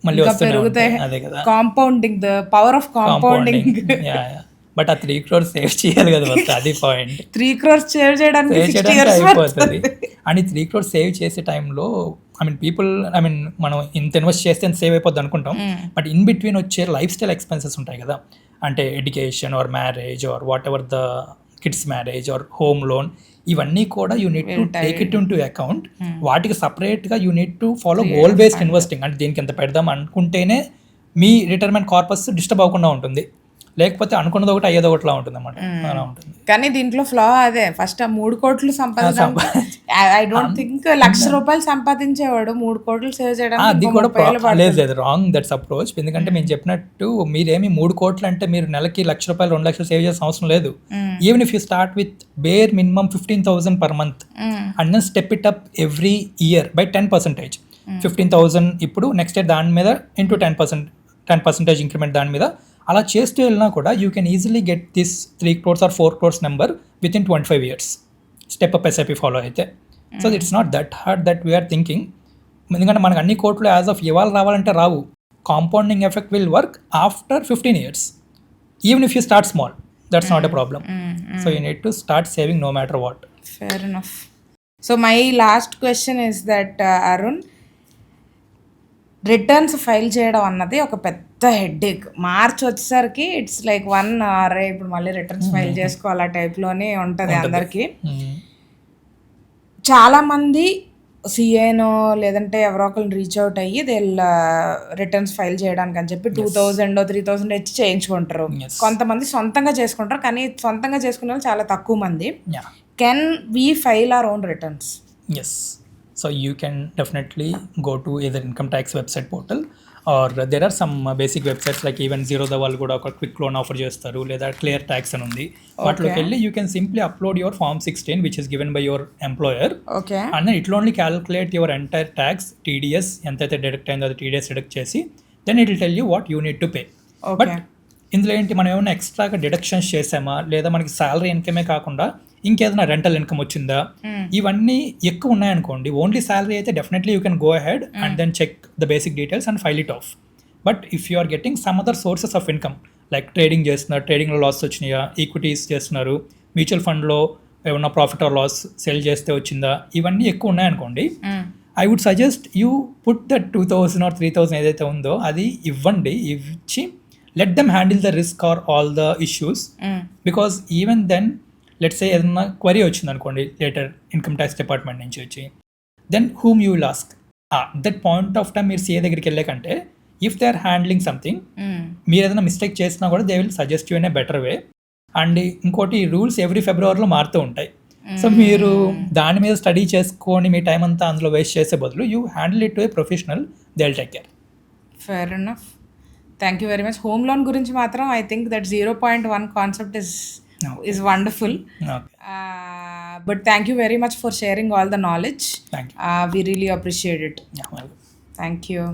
మళ్ళీ పెరుగుతాయి. అదే కదా, compounding, the power of compounding. But ఆ 3 crores save చేయాలి కదా first, అది పాయింట్. 3 crores సేవ్ చేయడానికి అయిపోతుంది. అండ్ ఈ 3 crores సేవ్ చేసే టైంలో పీపుల్ మనం ఇంత ఇన్వెస్ట్ చేస్తే ఎంత సేవ్ అయిపోద్ది అనుకుంటాం, బట్ ఇన్ బిట్వీన్ వచ్చే లైఫ్ స్టైల్ ఎక్స్పెన్సెస్ ఉంటాయి కదా, అంటే education or marriage or what ever the kids marriage or home loan, ఇవన్నీ కూడా you need to take it in to account. వాటికి సపరేట్గా you need to follow goal based investing. అంటే దీనికి ఎంత పెడదాం అనుకుంటేనే మీ రిటైర్మెంట్ కార్పస్ డిస్టర్బ్ అవ్వకుండా ఉంటుంది, లేకపోతే అనుకున్నది ఒకటి అయ్యేది ఒకటిలా ఉంటుంది అన్నమాట. అలా ఉంటుంది. కానీ దీంట్లో ఫ్లా అదే, ఫస్ట్ ఆ 3 కోట్లు సంపాదించడం, ఐ డోంట్ థింక్ ₹1,00,000 సంపాదించేవాడు 3 కోట్లు సేవ్ చేయడానికి అది కూడా లేదు, రాంగ్ దట్స్ అప్రోచ్. ఎందుకంటే మేము చెప్పినట్టు మీరేమి 3 కోట్లు అంటే మీరు నెలకి ₹1,00,000 2,00,000 సేవ్ చేసిన అవసరం లేదు. Even if you start with bare minimum 15,000 per month and then step it up every year by 10%. 15,000 ఇప్పుడు నెక్స్ట్ ఇయర్ దాని మీద ఇంటూ 10% ఇంక్రిమెంట్ దాని మీద అలా చేస్తూ వెళ్ళినా కూడా you can easily get this 3 crores or 4 crores number within 25 years step up SIP follow అయితే. So it's not that hard that we're thinking. ఎందుకంటే మనకు అన్ని కోట్లు యాజ్ ఆఫ్ ఇవాళ రావాలంటే రావు. Compounding effect will work after 15 years. Even if you start small, that's not a problem. So you need to start saving no matter what. Fair enough. So my last question is that Arun, returns file చేయడం అన్నది ఒక పెద్ద headache. March వచ్చేసరికి it's like అరే ఇప్పుడు మళ్ళీ returns file చేసుకోవాలి ఆ టైప్లోనే ఉంటుంది అందరికీ. చాలామంది CAనో లేదంటే ఎవరో ఒకరిని రీచ్ అవుట్ అయ్యి రిటర్న్స్ ఫైల్ చేయడానికి అని చెప్పి 2,000 or 3,000 ఇచ్చి చేయించుకుంటారు. కొంతమంది సొంతంగా చేసుకుంటారు, కానీ సొంతంగా చేసుకునే వాళ్ళు చాలా తక్కువ మంది. Can we file our own returns? Yes. So you can definitely go to either income tax website portal are there are some basic websites like even Zerodha వాళ్ళు కూడా ఒక క్విక్ లోన్ ఆఫర్ చేస్తారు, లేదా క్లియర్ ట్యాక్స్ అని ఉంది. వాటిలోకి వెళ్ళి you can simply upload your form 16 which is given by your employer, okay and then it will only calculate your entire tax, TDS ఎంతైతే డిడక్ట్ అయిందో అది టీడీఎస్ డిడక్ట్ చేసి then it will tell you what you need to pay. But ఇందులో ఏంటి, మనం ఏమైనా ఎక్స్ట్రాగా deductions చేసామా, లేదా మనకి శాలరీ ఇన్కమే కాకుండా ఇంకేదైనా రెంటల్ ఇన్కమ్ వచ్చిందా, ఇవన్నీ ఎక్కువ ఉన్నాయనుకోండి, ఓన్లీ శాలరీ అయితే definitely you can go ahead and then check the basic details and file it off. But if you are getting some other sources of income like trading చేస్తున్నారు, ట్రేడింగ్లో loss వచ్చినాయా, equities చేస్తున్నారు, mutual ఫండ్లో ఏమన్నా profit or loss cell చేస్తే వచ్చిందా, ఇవన్నీ ఎక్కువ ఉన్నాయనుకోండి, I would suggest you put that 2000 or 3000 ఏదైతే ఉందో అది ఇవ్వండి. ఇచ్చి let them handle the risk or all the issues, because even then let's say ఏదన్నా క్వరీ వచ్చింది అనుకోండి లేటర్ ఇన్కమ్ ట్యాక్స్ డిపార్ట్మెంట్ నుంచి వచ్చి, then whom you will ask. That point of time మీరు సిఏ దగ్గరికి వెళ్ళే కంటే if they are handling something, మీరు ఏదైనా మిస్టేక్ చేసినా కూడా they will suggest you in a better way. And ఇంకోటి రూల్స్ ఎవ్రీ ఫిబ్రవరిలో మారుతూ ఉంటాయి. సో మీరు దాని మీద స్టడీ చేసుకొని మీ టైం అంతా అందులో వేస్ట్ చేసే బదులు you handle it to a professional, they will take care. Fair enough. Thank you very much. Home loan గురించి మాత్రం I think that 0.1 concept is wonderful. But thank you very much for sharing all the knowledge. Thank you. We really appreciate it. Yeah, well. Thank you.